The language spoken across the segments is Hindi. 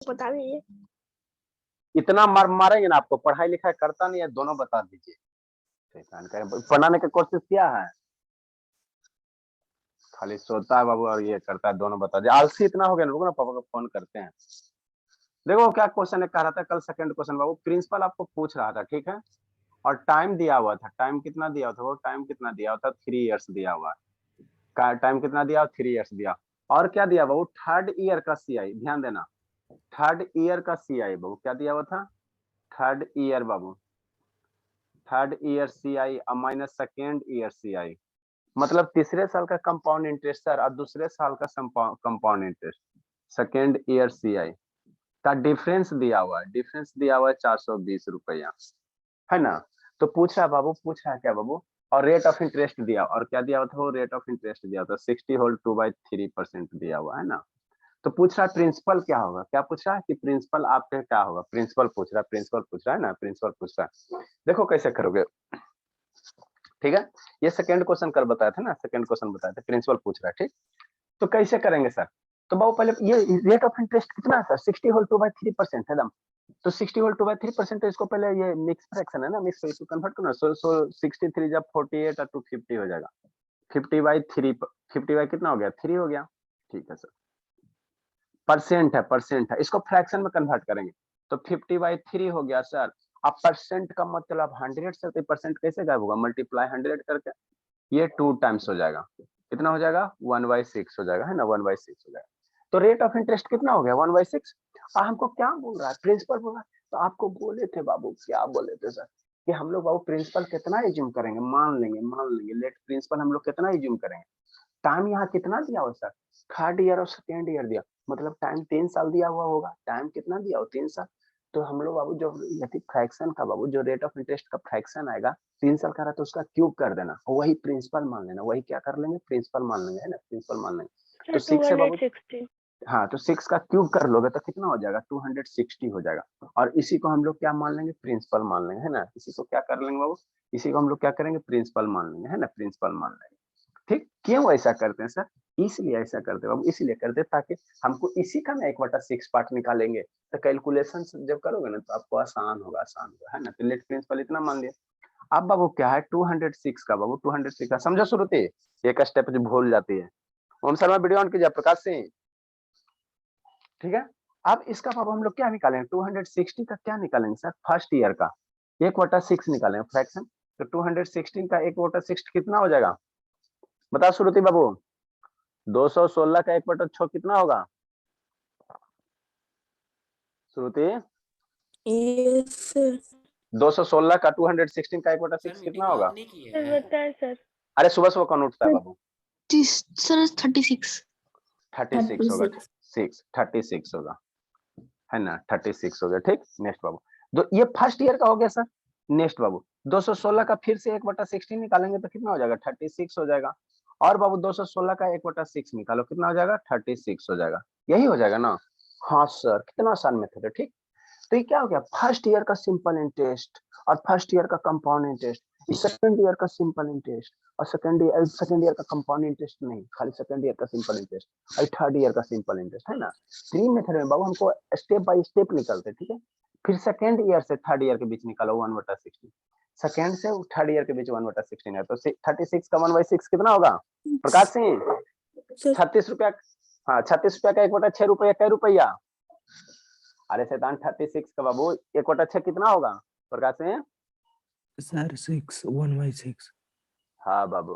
बता दीजिए। इतना मारेंगे ना आपको, पढ़ाई लिखाई करता नहीं है, दोनों बता दीजिए। पढ़ाने का कोशिश किया है, खाली सोता है बाबू और ये करता है, दोनों बता दीजिए। आलसी इतना हो गया, रुको ना पापा को फोन करते हैं। देखो क्या क्वेश्चन है, कह रहा था कल सेकंड क्वेश्चन बाबू, प्रिंसिपल आपको पूछ रहा था, ठीक है, और टाइम दिया हुआ था। टाइम कितना दिया था, वो टाइम कितना दिया हुआ था, 3 इयर्स दिया हुआ है। टाइम कितना दिया, 3 इयर्स दिया। और क्या दिया बाबू, थर्ड ईयर का सीआई, ध्यान देना, थर्ड ईयर का सीआई बाबू क्या दिया हुआ था, थर्ड ईयर बाबू, third year CI minus second year CI, मतलब तीसरे साल का कंपाउंड इंटरेस्ट सर और दूसरे साल का compound interest, second year CI का डिफरेंस दिया हुआ है। डिफरेंस दिया हुआ है 420 रुपया, है ना। तो पूछ रहा बाबू, पूछ रहा क्या बाबू, और रेट ऑफ इंटरेस्ट दिया, और क्या दिया हुआ था, वो रेट ऑफ इंटरेस्ट दिया हुआ था 60 होल 2/3% दिया हुआ है ना। तो पूछ रहा प्रिंसिपल क्या होगा, क्या पूछ रहा है कि प्रिंसिपल आपके क्या होगा, प्रिंसिपल पूछ रहा है, प्रिंसिपल पूछ रहा है ना, प्रिंसिपल पूछ रहा है। देखो कैसे करोगे, ठीक है, ये सेकंड क्वेश्चन कल बताया था ना, सेकंड क्वेश्चन बताया था, प्रिंसिपल पूछ रहा है, ठीक। तो कैसे करेंगे सर, तो बाबू पहले ये रेट ऑफ इंटरेस्ट कितना है सर, 60 होल 2/3% है एकदम। तो 60 होल 2/3% तो इसको पहले ये मिक्स फ्रैक्शन है ना, मिक्स इसको कन्वर्ट करो ना, सो 63 जब 48 और 250 हो जाएगा, 50/3, 50 कितना हो गया, 3 हो गया, ठीक है सर। परसेंट है, परसेंट है, इसको फ्रैक्शन में कन्वर्ट करेंगे तो 50/3 हो गया सर। अब परसेंट का मतलब 100 से, तो परसेंट कैसे गायब होगा, मल्टीप्लाई 100 करके, ये 2 टाइम्स हो जाएगा, कितना हो जाएगा 1/6 हो जाएगा, है ना, 1/6 हो जाएगा। तो रेट ऑफ इंटरेस्ट कितना हो गया 1/6। हमको क्या बोल रहा है, प्रिंसिपल बोल रहा है। तो आपको बोले थे बाबू, क्या बोले थे सर, कि हम लोग बाबू प्रिंसिपल कितना एज्यूम करेंगे, मान लेंगे लेट प्रिंसिपल हम लोग कितना एज्यूम करेंगे। टाइम यहाँ कितना दिया हो सर, थर्ड ईयर और सेकेंड ईयर दिया, मतलब टाइम 3 साल दिया हुआ होगा, टाइम कितना दिया हो 3 साल। तो हम लोग बाबू जो यदि फ्रैक्शन का बाबू जो रेट ऑफ इंटरेस्ट का फ्रैक्शन आएगा 3 साल का रहा तो उसका क्यूब कर देना, वही प्रिंसिपल मान लेना, वही क्या कर लेंगे, प्रिंसिपल मान लेंगे, है ना, प्रिंसिपल मान लेंगे। तो 6 है बाबू, 260। हाँ, तो 6 का क्यूब कर लोगे तो कितना हो जाएगा 260 हो जाएगा, और इसी को हम लोग क्या मान लेंगे, प्रिंसिपल मान लेंगे, है ना, इसी को क्या कर लेंगे बाबू, इसी को हम लोग क्या करेंगे, प्रिंसिपल मान लेंगे, है ना, प्रिंसिपल मान लेंगे। ठीक, क्यों ऐसा करते हैं सर, इसलिए ऐसा करते हैं बाबू, इसलिए करते हैं ताकि हमको इसी का ना 1/6 पार्ट निकालेंगे, तो कैलकुलेशन जब करोगे ना तो आपको आसान होगा, आसान होगा, है ना। तो लेट प्रिंसिपल इतना मान लिया। अब बाबू क्या है 206 का बाबू, 206 का समझो श्रुति, एक स्टेप जो भूल जाती है। ओम शर्मा वीडियो ऑन कीजिए, प्रकाश सिंह, ठीक है। अब इसका बाबू हम लोग क्या निकालेंगे, 260 का क्या निकालेंगे सर, फर्स्ट ईयर का 1/6 निकालेंगे फ्रैक्शन। तो 216 का 1/6 कितना हो जाएगा, बताओ श्रुति बाबू, 216 का 1/6 कितना होगा श्रुति, यस सर। 216 का 216 का 1/6 मीटिंग कितना होगा, ऑफ नहीं की है। बताए सर। अरे सुबह सुबह कौन उठता है बाबू, सर 36 36 होगा, 36 होगा, है ना, 36 हो गया, ठीक। नेक्स्ट बाबू, तो ये फर्स्ट ईयर का हो गया सर। नेक्स्ट बाबू 216 का फिर से 1/16 निकालेंगे तो कितना हो जाएगा 36 हो जाएगा, और बाबू 216 का 1/6 निकालो कितना हो जाएगा 36 हो जाएगा, यही हो जाएगा ना। हाँ सर, कितना आसान मेथड है, ठीक। तो ये क्या हो गया, फर्स्ट ईयर का सिंपल इंटरेस्ट और फर्स्ट ईयर का कंपाउंड इंटरेस्ट, सेकंड ईयर का सिंपल इंटरेस्ट और सेकंड ईयर का कंपाउंड इंटरेस्ट नहीं, खाली सेकंड ईयर का सिंपल इंटरेस्ट और थर्ड ईयर का सिंपल इंटरेस्ट, है ना। 3 मेथड में बाबू हमको स्टेप बाय स्टेप निकलते, ठीक है। फिर सेकंड ईयर से थर्ड ईयर के बीच निकालो 1/16, सेकंड से थर्ड ईयर के बीच 1/16 है, तो 36 का 1/6 कितना होगा प्रकाश सिंह, 36 रुपया, हाँ 36 रुपया का 1/6 रुपया कै रुपया, अरे शैतान 36 का बाबू 1/6 कितना होगा प्रकाश सिंह, सर 1/6। हाँ बाबू,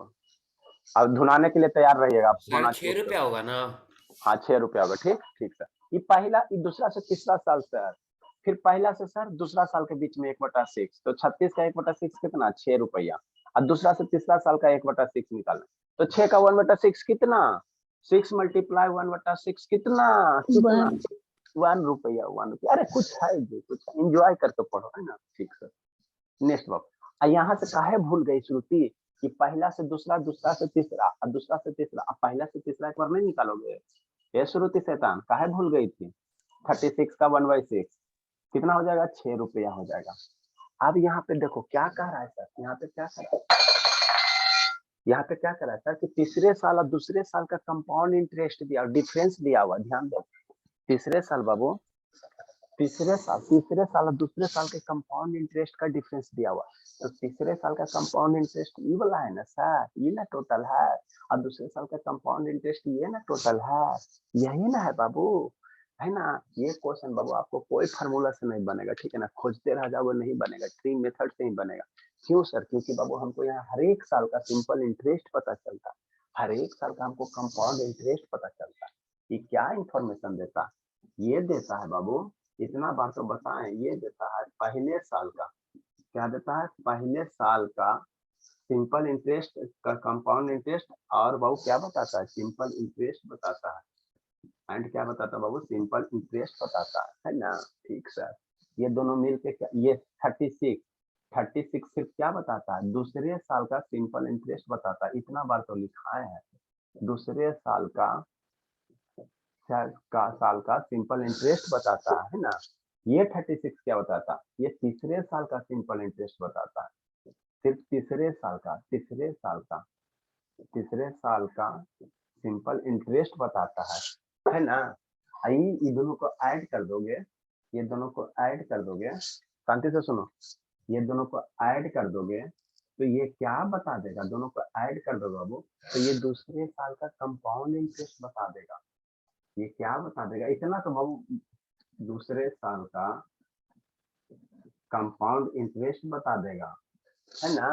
अब धुनाने के लिए तैयार रहिएगा, सर 6 रुपया होगा ना, हाँ 6 रुपया होगा, ठीक, ठीक सर। ये पहला, ये दूसरा से तीसरा साल सर, फिर पहला से सर दूसरा साल के बीच में 1/6, तो 36 का 1/6 कितना 6 रुपया, और दूसरा से तीसरा साल का 1/6 निकालना, तो 6 का 1/6 कितना, 6 मल्टीप्लाई 1/6 कितना, कितना 1 रुपया, 1 रुपया, अरे कुछ है जी, कुछ एंजॉय करके पढ़ो, है ना, ठीक सर। नेक्स्ट बात, यहाँ से काहे भूल गई श्रुति, कि पहला से दूसरा, दूसरा से तीसरा और दूसरा से तीसरा, अब पहला से तीसरा एक बार नहीं निकालोगे, ये श्रुति शैतान काहे भूल गई थी। 36 का 1/6 कितना हो जाएगा 6 रुपया हो जाएगा। अब यहाँ पे देखो क्या कह रहा है सर, यहाँ पे क्या कह रहा है, यहाँ पे क्या कह रहा है सर कि तीसरे साल और दूसरे साल का कंपाउंड इंटरेस्ट दिया और डिफरेंस दिया हुआ, ध्यान दो, तीसरे साल बाबू तीसरे साल और दूसरे साल के कंपाउंड इंटरेस्ट का डिफरेंस दिया हुआ, तो तीसरे साल का कंपाउंड इंटरेस्ट ये वाला है ना सर, ये ना टोटल है, और दूसरे साल का कंपाउंड इंटरेस्ट ये ना टोटल है, यही ना है बाबू, है ना। ये क्वेश्चन बाबू आपको कोई फार्मूला से नहीं बनेगा, ठीक है ना, खोजते रह जाओगे नहीं बनेगा, ट्री मेथड से ही बनेगा। क्यों सर? क्योंकि बाबू हमको यहाँ हर एक साल का सिंपल इंटरेस्ट पता चलता, हर एक साल का हमको कंपाउंड इंटरेस्ट पता चलता। ये क्या इंफॉर्मेशन देता? ये देता है बाबू, इतना बार तो बताएं, ये देता है पहले साल का, क्या देता है? पहले साल का सिंपल इंटरेस्ट का कंपाउंड इंटरेस्ट, और बाबू क्या बताता है? सिंपल इंटरेस्ट बताता है। एंड क्या बताता है बाबू? सिंपल इंटरेस्ट बताता है ना। ठीक सर, ये दोनों मिलके क्या, ये 36 सिर्फ क्या बताता है? दूसरे साल का सिंपल इंटरेस्ट बताता है। इतना बार तो लिखा है, दूसरे साल का सिंपल इंटरेस्ट बताता है ना। ये 36 क्या बताता? ये तीसरे साल का सिंपल इंटरेस्ट बताता है, सिर्फ तीसरे साल का सिंपल इंटरेस्ट बताता है ना। ये दोनों को ऐड कर दोगे, ये दोनों को ऐड कर दोगे, शांति से सुनो, ये दोनों को ऐड कर दोगे तो ये क्या बता देगा? दोनों को ऐड कर दोगे बाबू तो ये दूसरे साल का कंपाउंड इंटरेस्ट बता देगा। ये क्या बता देगा? इतना तो बाबू, दूसरे साल का कंपाउंड इंटरेस्ट बता देगा, है ना।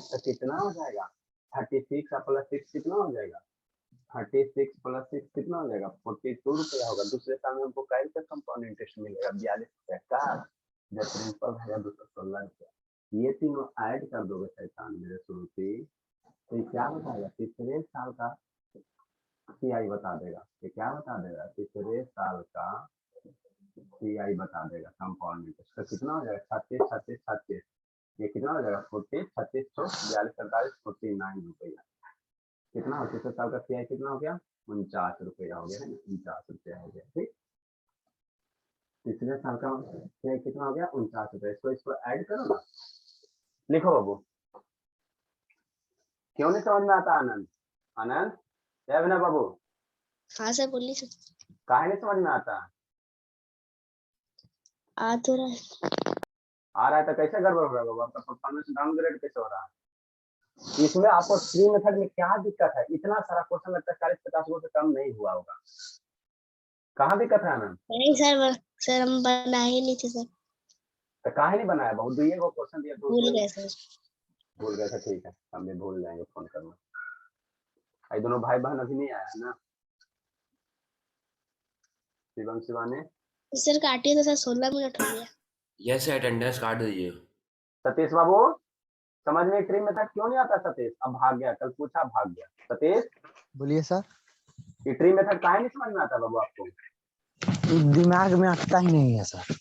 तो कितना हो जाएगा? 36 प्लस 6 कितना हो जाएगा? 36 प्लस 6 कितना हो जाएगा? 42 रुपया होगा। दूसरे साल में हमको कैसे का कंपाउंड इंटरेस्ट मिलेगा? 42 रुपया का, जब प्रिंसिपल है 216 रुपया। ये तीनों ऐड कर दोगे शैतान मेरे श्रुति, तो ये क्या बताएगा? तीसरे साल का CI बता देगा। ये क्या बता देगा? तीसरे साल का CI बता देगा कंपाउंड इंटरेस्ट। तो कितना हो जाएगा? 36 ये कितना हो जाएगा? 40 36 42 48 49 रुपया। कितना हो? तीसरे साल का CI कितना हो गया? 49 रुपया हो गया, है ना, 49 रुपया हो गया। ठीक, तीसरे साल का CI कितना हो गया? 49 रुपया। इसको ऐड करो ना, लिखो बाबू। क्यों नहीं समझ में आता आनंद? आनंद है ना बाबू? हाँ सर बोलिए सर। काहे नहीं समझ में आता? आ तो रहा है। आ रहा है तो कैसे गड़बड़ हो रहा है बाबू? आपका परफॉर्मेंस डाउनग्रेड कैसे हो रहा है? इसमें आपको ट्री मेथड में क्या दिक्कत है? इतना सारा क्वेश्चन लगता है 40-50 गो से कम नहीं हुआ होगा। कहाँ दिक्कत है आनंद? नहीं सर हम बना ही नहीं थे सर। तो काहे नहीं बनाया? बहुत दुइये को क्वेश्चन दिया तो भूल गए सर। भूल गए थे। ठीक है, हम भी भूल जाएंगे फोन करना। ये दोनों भाई बहन अभी नहीं आया है ना? शिवम शिवानी सर काटिए तो सर 16 मिनट हो गया। यस अटेंडेंस काट दीजिए। सतीश बाबू समझ में ट्री मेथड क्यों नहीं आता? सतीश अब भाग गया, कल पूछा भाग गया। सतीश बोलिए सर। ये ट्री मेथड काहे नहीं समझ में आता बाबू आपको? दिमाग में आता ही नहीं है सर।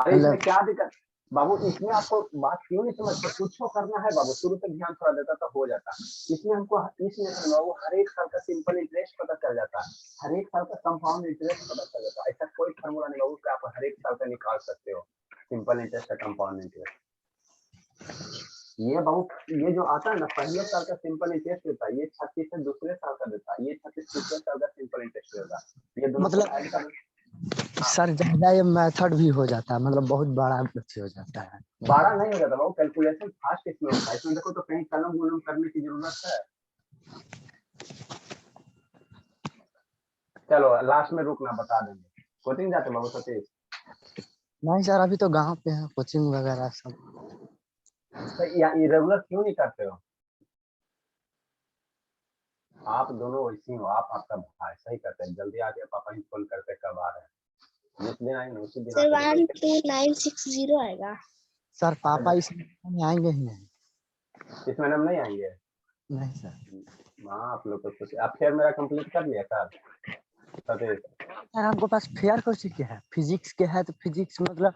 अरे इसमें क्या दिक्कत बाबू? इसमें आपको बात क्यों नहीं समझते? कुछ करना है बाबू, शुरू से ध्यान थोड़ा देता तो हो जाता। इसमें हमको इसमें बाबू हर एक साल का सिंपल इंटरेस्ट पता चल जाता है, हर एक साल का कंपाउंड इंटरेस्ट पता चल जाता है। ऐसा कोई फार्मूला नहीं बाबू कि आप हर एक साल का निकाल सकते हो सिंपल इंटरेस्ट का कंपाउंड इंटरेस्ट। ये बाबू, ये जो आता है ना पहले साल का सिंपल इंटरेस्ट देता है, ये 36 से दूसरे साल का देता है, ये 36 तीसरे साल का सिंपल इंटरेस्ट देता है। ये दोनों मतलब ऐड कर सर ज्यादा ये मेथड भी हो जाता है, मतलब बहुत बड़ा हो जाता है। 12 नहीं हो जाता बाबू, कैलकुलेशन फास्ट इसमें होता है। इसमें देखो तो कहीं कलम गुलम करने की जरूरत है? चलो लास्ट में रुकना, बता देंगे। कोचिंग जाते बाबू सतीश? नहीं सर, अभी तो गांव पे है, कोचिंग वगैरह सब। तो ये रेगुलर क्यों नहीं करते हो? आप दोनों वैसे हो, आप आपका भाई सही करते हैं, जल्दी आके पापा ही फोन करते कब आ रहे हैं। जिस दिन आएंगे उसी दिन सर आके 12960 आएगा। सर पापा इस में आएंगे ही नहीं। इस महीने में नहीं आएंगे? नहीं सर। हाँ आप लोग तो आप फिर मेरा कंप्लीट कर लिया सर सतीश? सर हमको पास फेयर कोर्स के है, फिजिक्स के है, तो फिजिक्स मतलब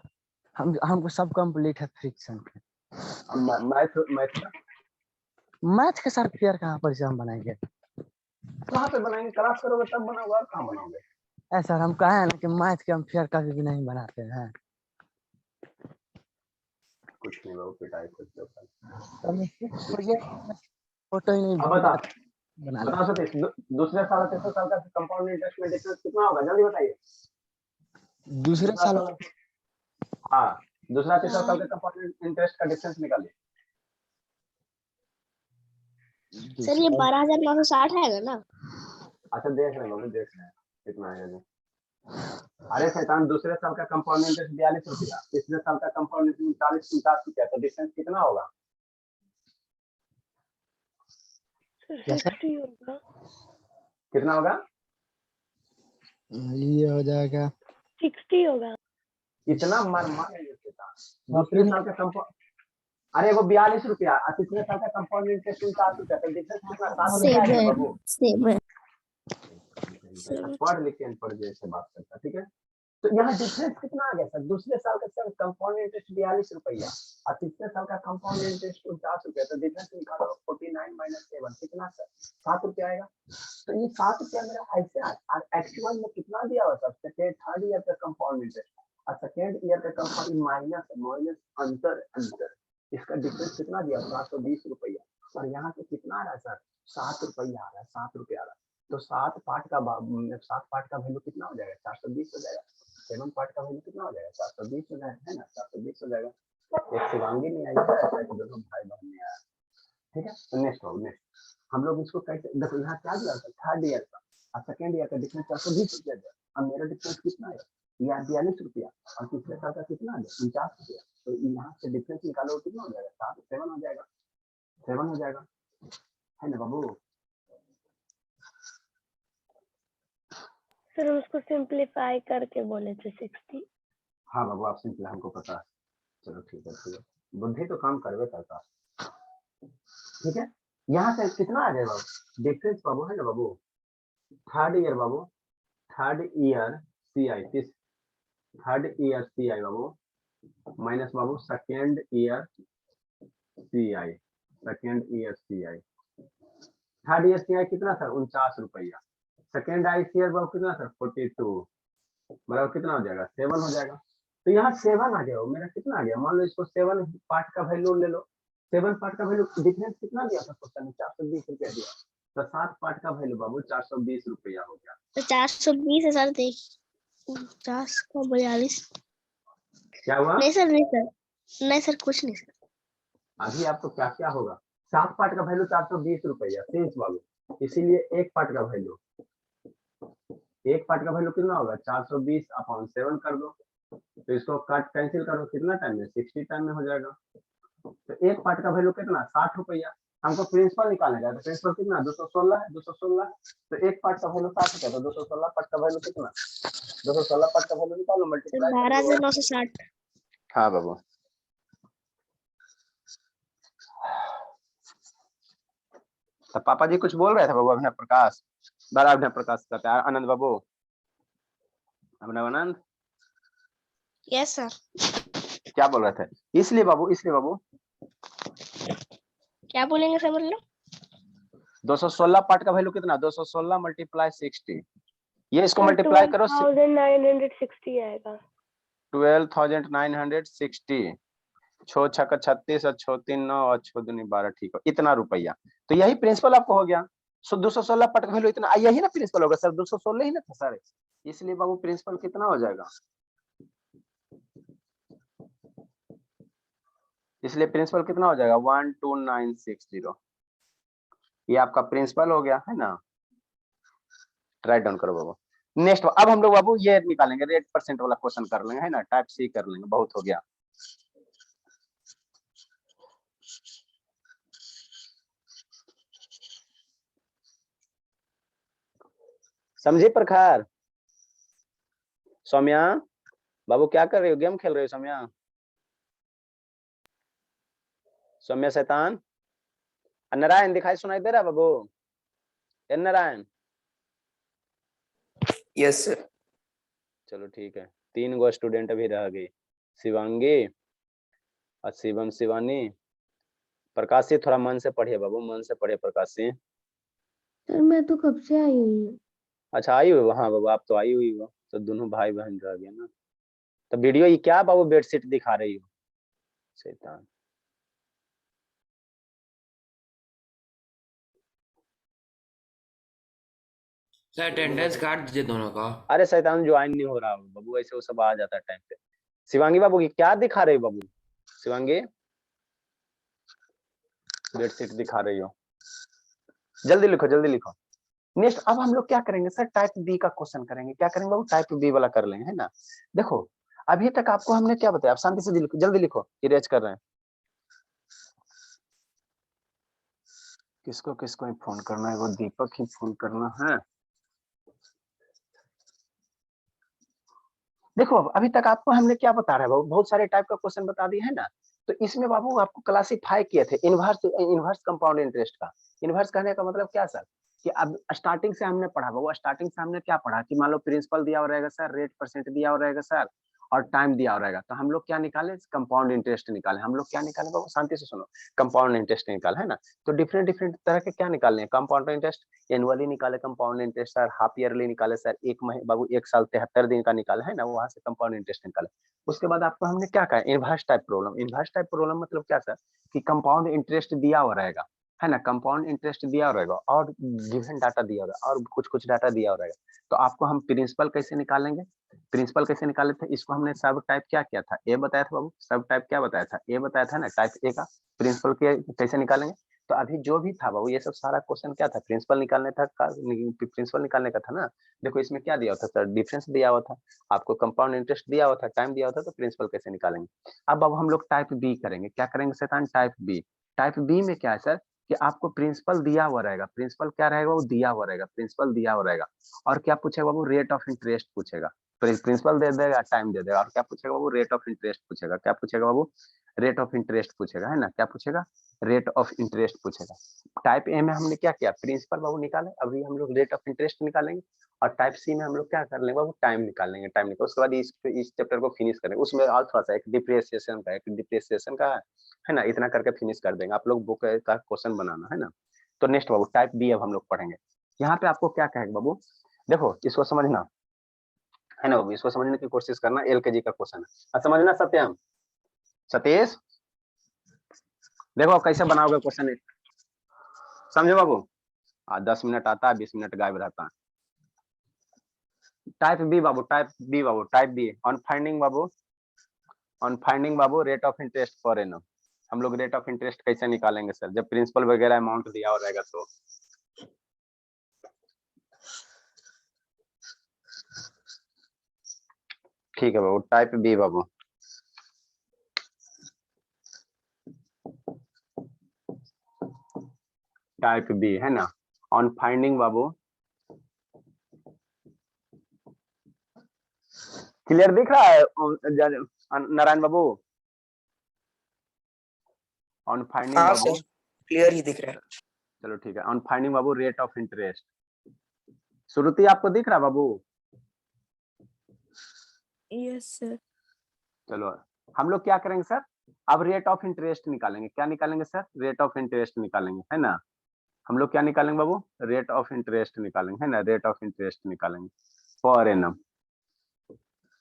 हमको सब कंप्लीट है फ्रिक्शन के। मैथ के सर फेयर कहाँ पर से हम बनाएंगे? कहाँ पे बनाएंगे? क्लास करोगे तब बनाओगे, और कहाँ बनाओगे? ऐसा हम कहे हैं ना कि मैथ के हम फेयर कभी भी नहीं बनाते हैं। कुछ नहीं बाबू, पिटाई करते हो। फोटो ही नहीं अब बना बता सतीश, दूसरे साल तीसरे साल का कंपाउंड इंटरेस्ट में डिफरेंस कितना होगा? जल्दी बताइए। दूसरे साल हाँ, दूसरा तीसरा साल हाँ। का कंपाउंड इंटरेस्ट का डिफरेंस निकालिए। सर ये 12,960 आएगा ना? अच्छा देख रहे हैं बाबू, देख रहे हैं कितना आएगा जी। अरे शैतान, दूसरे साल का कंपाउंड इंटरेस्ट 42 रुपया, तीसरे साल का कंपाउंड इंटरेस्ट 49 रुपया, तो डिफरेंस कितना होगा? क्या सर? 60 होगा। कितना होगा? ये हो जाएगा 60 होगा। इतना मर मारेंगे शैतान। दूसरे साल का कंपाउंड, अरे वो 42 रुपया और तीसरे साल का कंपाउंड इंटरेस्ट 49 रुपया, तो डिफरेंस कितना? 7 रुपया आएगा बाबू। पढ़ लिख के अनपढ़ जैसे बात करता, ठीक है। तो यहाँ डिफरेंस कितना आ गया सर? दूसरे साल का सर कंपाउंड इंटरेस्ट 42 रुपया और तीसरे साल का कंपाउंड इंटरेस्ट 49 रुपया, तो डिफरेंस निकालो 49 माइनस 7 कितना सर? 7 रुपया आएगा। तो ये 7 रुपया मेरा ऐसे एक्चुअल में कितना दिया हुआ सर? सेकेंड थर्ड ईयर का कंपाउंड इंटरेस्ट और सेकेंड ईयर का कंपाउंड माइनस माइनस अंतर इसका डिफरेंस कितना दिया? 720 रुपया। और यहाँ से कितना आ रहा है सर? 7 रुपया आ रहा है, 7 रुपया आ रहा है। तो 7 पार्ट का वैल्यू कितना हो जाएगा? 420 हो जाएगा। 7 पार्ट का वैल्यू कितना हो जाएगा? 420 हो जाएगा, है ना? 420 हो जाएगा। एक शिवांगी नहीं आई है, ऐसा कि दोनों भाई बहन नहीं आया, ठीक है। तो नेक्स्ट हम लोग इसको कैसे देखो, यहाँ क्या दिया था? थर्ड ईयर का और सेकेंड ईयर का डिफरेंस 420 रुपया दिया। अब मेरा डिफरेंस कितना है? यह 42 रुपया और तीसरे साल का कितना है? 49 रुपया। तो यहाँ से डिफरेंस निकालो, कितना हो जाएगा? 7 हो जाएगा, 7 हो जाएगा, है ना बाबू? सर उसको सिंपलीफाई करके बोले थे 60। हाँ बाबू, आप सिंपल, हमको पता है। चलो ठीक है, ठीक है, बुद्धि तो काम करवे करता, ठीक है। यहाँ से कितना आ जाएगा डिफरेंस बाबू, है ना बाबू? थर्ड ईयर बाबू, थर्ड ईयर सी आई, थर्ड ईयर सी आई बाबू माइनस बाबू सेकेंड ईयर सी आई, सेकेंड ईयर सी आई। थर्ड ईयर सी आई कितना सर? 49 रुपया। सेकेंड आई सी आई बाबू कितना सर? 42, बराबर कितना हो जाएगा? 7 हो जाएगा। तो यहाँ 7 आ गया, मेरा कितना आ गया? मान लो इसको 7 पार्ट का वैल्यू ले लो, 7 पार्ट का वैल्यू डिफरेंस कितना दिया था क्वेश्चन में? 420 रुपया दिया। तो 7 पार्ट का वैल्यू बाबू 420 रुपया हो गया। तो 420 है सर, देख 50 का 42। क्या हुआ? नहीं सर, नहीं सर, नहीं सर, कुछ नहीं सर। अभी आपको क्या क्या होगा? 7 पार्ट का वैल्यू 420 रुपया शेष बाबू, इसीलिए एक पार्ट का वैल्यू, एक पार्ट का वैल्यू कितना होगा? 420 अपॉन 7 कर दो, तो इसको काट कैंसिल करो, कितना टाइम में? 60 टाइम में हो जाएगा। तो एक पार्ट का वैल्यू कितना? 60 रुपया। हमको प्रिंसिपल निकालना है, तो प्रिंसिपल कितना? 216 है, 216। तो एक पार्ट का वैल्यू 60 रुपया, तो 216 पार्ट का वैल्यू कितना? 216 पार्ट का वैल्यू निकालो, मल्टीप्लाई 12,960। हाँ बाबू। तो पापा जी कुछ बोल रहे थे बाबू? अभिनव प्रकाश, बड़ा अभिनव प्रकाश कहते हैं। आनंद बाबू, अभिनव आनंद, यस सर। क्या बोल रहे थे? इसलिए बाबू, इसलिए बाबू क्या बोलेंगे सर? मतलब 216 पार्ट का वैल्यू कितना? 216 मल्टीप्लाई 60, ये इसको मल्टीप्लाई करो, 12,960 आएगा। 12,960। 6 छक्का 36 और 6 3 9 और 6 दूनी 12, ठीक है, इतना रुपया। तो यही प्रिंसिपल आपको हो गया। सो 216 पार्ट का वैल्यू इतना, यही ना प्रिंसिपल होगा सर? 216 ही ना था सर, इसलिए बाबू प्रिंसिपल कितना हो जाएगा? इसलिए प्रिंसिपल कितना हो जाएगा? 12960। ये आपका प्रिंसिपल हो गया, है ना? राइट डाउन करो बाबू। नेक्स्ट, अब हम लोग बाबू ये निकालेंगे, रेट परसेंट वाला क्वेश्चन कर लेंगे, है ना? टाइप सी कर लेंगे, बहुत हो गया। समझे प्रखार? सौम्या बाबू क्या कर रहे हो? गेम खेल रहे हो सौम्या? सौम्या शैतान। नारायण दिखाई सुनाई दे रहा है बाबू? Narayan, yes sir. चलो ठीक है, 3 गो स्टूडेंट अभी रह गई, शिवांगी और शिवम शिवानी। प्रकाशी थोड़ा मन से पढ़िए बाबू, मन से पढ़िए प्रकाशी। सर मैं तो कब से आई हुई हूँ। अच्छा आई हुई? हाँ बाबू, आप तो आई हुई हो, तो दोनों भाई बहन रह गए ना। तो वीडियो ये क्या बाबू बेडशीट दिखा रही हो शैतान? सर अटेंडेंस काट दीजिए दोनों का। अरे शैतान ज्वाइन नहीं हो रहा बाबू, ऐसे वो सब आ जाता है टाइम पे। शिवांगी बाबू की क्या दिखा रही हो बाबू? शिवांगी बेडशीट दिखा रही हो, जल्दी लिखो जल्दी लिखो। नेक्स्ट अब हम लोग क्या करेंगे सर, टाइप बी का क्वेश्चन करेंगे। क्या करेंगे बाबू, टाइप बी वाला कर लेंगे, है ना। देखो अभी तक आपको हमने क्या बताया, आप शांति से जल्दी लिखो, इरेज कर रहे हैं। किसको किसको ही फोन करना है, वो दीपक ही फोन करना है। देखो अभी तक आपको हमने क्या बता रहा है बाबू, बहुत सारे टाइप का क्वेश्चन बता दिए है ना। तो इसमें बाबू आपको क्लासिफाई किए थे इनवर्स कंपाउंड इंटरेस्ट का। इनवर्स कहने का मतलब क्या सर, कि अब स्टार्टिंग से हमने पढ़ा बाबू, स्टार्टिंग से हमने क्या पढ़ा कि मान लो प्रिंसिपल दिया हो रहेगा सर, रेट परसेंट दिया हो रहेगा सर, और टाइम दिया हो रहेगा। तो हम लोग क्या निकाले, कंपाउंड इंटरेस्ट निकाले। हम लोग क्या निकाले बाबू, शांति से सुनो, कंपाउंड इंटरेस्ट निकाले, है ना। तो डिफरेंट डिफरेंट तरह के क्या निकालने हैं, कंपाउंड इंटरेस्ट एनुअली निकाले, compound interest sir half yearly निकाले सर, एक महीने बाबू 1 साल 73 दिन का निकाले, है ना, वहां से कंपाउंड इंटरेस्ट निकाले। उसके बाद आपको हमने क्या कहा, inverse type problem. Inverse type problem मतलब क्या सर, कि कंपाउंड इंटरेस्ट दिया हुआ रहेगा, है ना, कंपाउंड इंटरेस्ट दिया हुआ रहेगा और गिवन डाटा दिया होगा और कुछ कुछ डाटा दिया हुआ रहेगा। तो आपको हम प्रिंसिपल कैसे निकालेंगे, प्रिंसिपल कैसे निकाले थे, इसको हमने सब टाइप क्या किया था, ए बताया था बाबू, सब टाइप क्या बताया था, ए बताया था ना, टाइप ए का प्रिंसिपल के कैसे निकालेंगे। तो अभी जो भी था बाबू ये सब सारा क्वेश्चन क्या था, प्रिंसिपल निकालने था, प्रिंसिपल निकालने का था ना। देखो इसमें क्या दिया हुआ था सर, डिफरेंस दिया हुआ था, आपको कंपाउंड इंटरेस्ट दिया हुआ था, टाइम दिया हुआ था, तो प्रिंसिपल कैसे निकालेंगे। अब हम लोग टाइप बी करेंगे। क्या करेंगे शैतान, टाइप बी। टाइप बी में क्या है सर, कि आपको प्रिंसिपल दिया हुआ रहेगा, प्रिंसिपल क्या रहेगा, वो दिया हुआ रहेगा, प्रिंसिपल दिया हुआ रहेगा। और क्या पूछेगा बाबू, रेट ऑफ इंटरेस्ट पूछेगा। प्रिंसिपल दे देगा, टाइम दे देगा, और क्या पूछेगा बाबू, रेट ऑफ इंटरेस्ट पूछेगा। क्या पूछेगा बाबू, रेट ऑफ इंटरेस्ट पूछेगा, है ना, क्या पूछेगा, रेट ऑफ इंटरेस्ट पूछेगा। टाइप ए में हमने क्या किया, प्रिंसिपल बाबू निकाले, अभी हम लोग रेट ऑफ इंटरेस्ट निकालेंगे। और टाइप सी में हम लोग क्या कर लेंगे बाबू, टाइम निकाल लेंगे, टाइम निकाल, उसके बाद इस चैप्टर को फिनिश करेंगे। उसमें और थोड़ा सा एक डिप्रिसिएशन का है ना, इतना करके फिनिश कर देंगे। आप लोग बुक का क्वेश्चन बनाना, है ना। तो नेक्स्ट बाबू टाइप बी अब हम लोग पढ़ेंगे। यहाँ पे आपको क्या कहेगा बाबू, देखो इसको समझना, है ना बाबू, इसको समझने की कोशिश करना, एलकेजी का क्वेश्चन है, समझना सत्यम, सतीश देखो कैसे बनाओगे क्वेश्चन, समझो बाबू। 10 मिनट आता है, 20 मिनट गायब रहता है। टाइप बी बाबू, टाइप बी बाबू, टाइप बी ऑन फाइंडिंग बाबू, ऑन फाइंडिंग बाबू rate of interest per annum. हम लोग रेट ऑफ इंटरेस्ट कैसे निकालेंगे सर, जब प्रिंसिपल वगैरह अमाउंट दिया हो रहेगा तो। ठीक है बाबू, टाइप बी बाबू, टाइप बी है ना, ऑन फाइंडिंग बाबू, क्लियर दिख रहा है नारायण बाबू, ऑन फाइंडिंग हाँ बाबू, सर, क्लियर ही दिख रहा है। चलो ठीक है, ऑन फाइंडिंग बाबू रेट ऑफ इंटरेस्ट। श्रुति आपको दिख रहा बाबू? Yes sir. चलो हम लोग क्या करेंगे सर, अब रेट ऑफ इंटरेस्ट निकालेंगे। क्या निकालेंगे सर, रेट ऑफ इंटरेस्ट निकालेंगे, है ना। हम लोग क्या निकालेंगे बाबू, रेट ऑफ इंटरेस्ट निकालेंगे, है ना, रेट ऑफ इंटरेस्ट निकालेंगे पर एनम।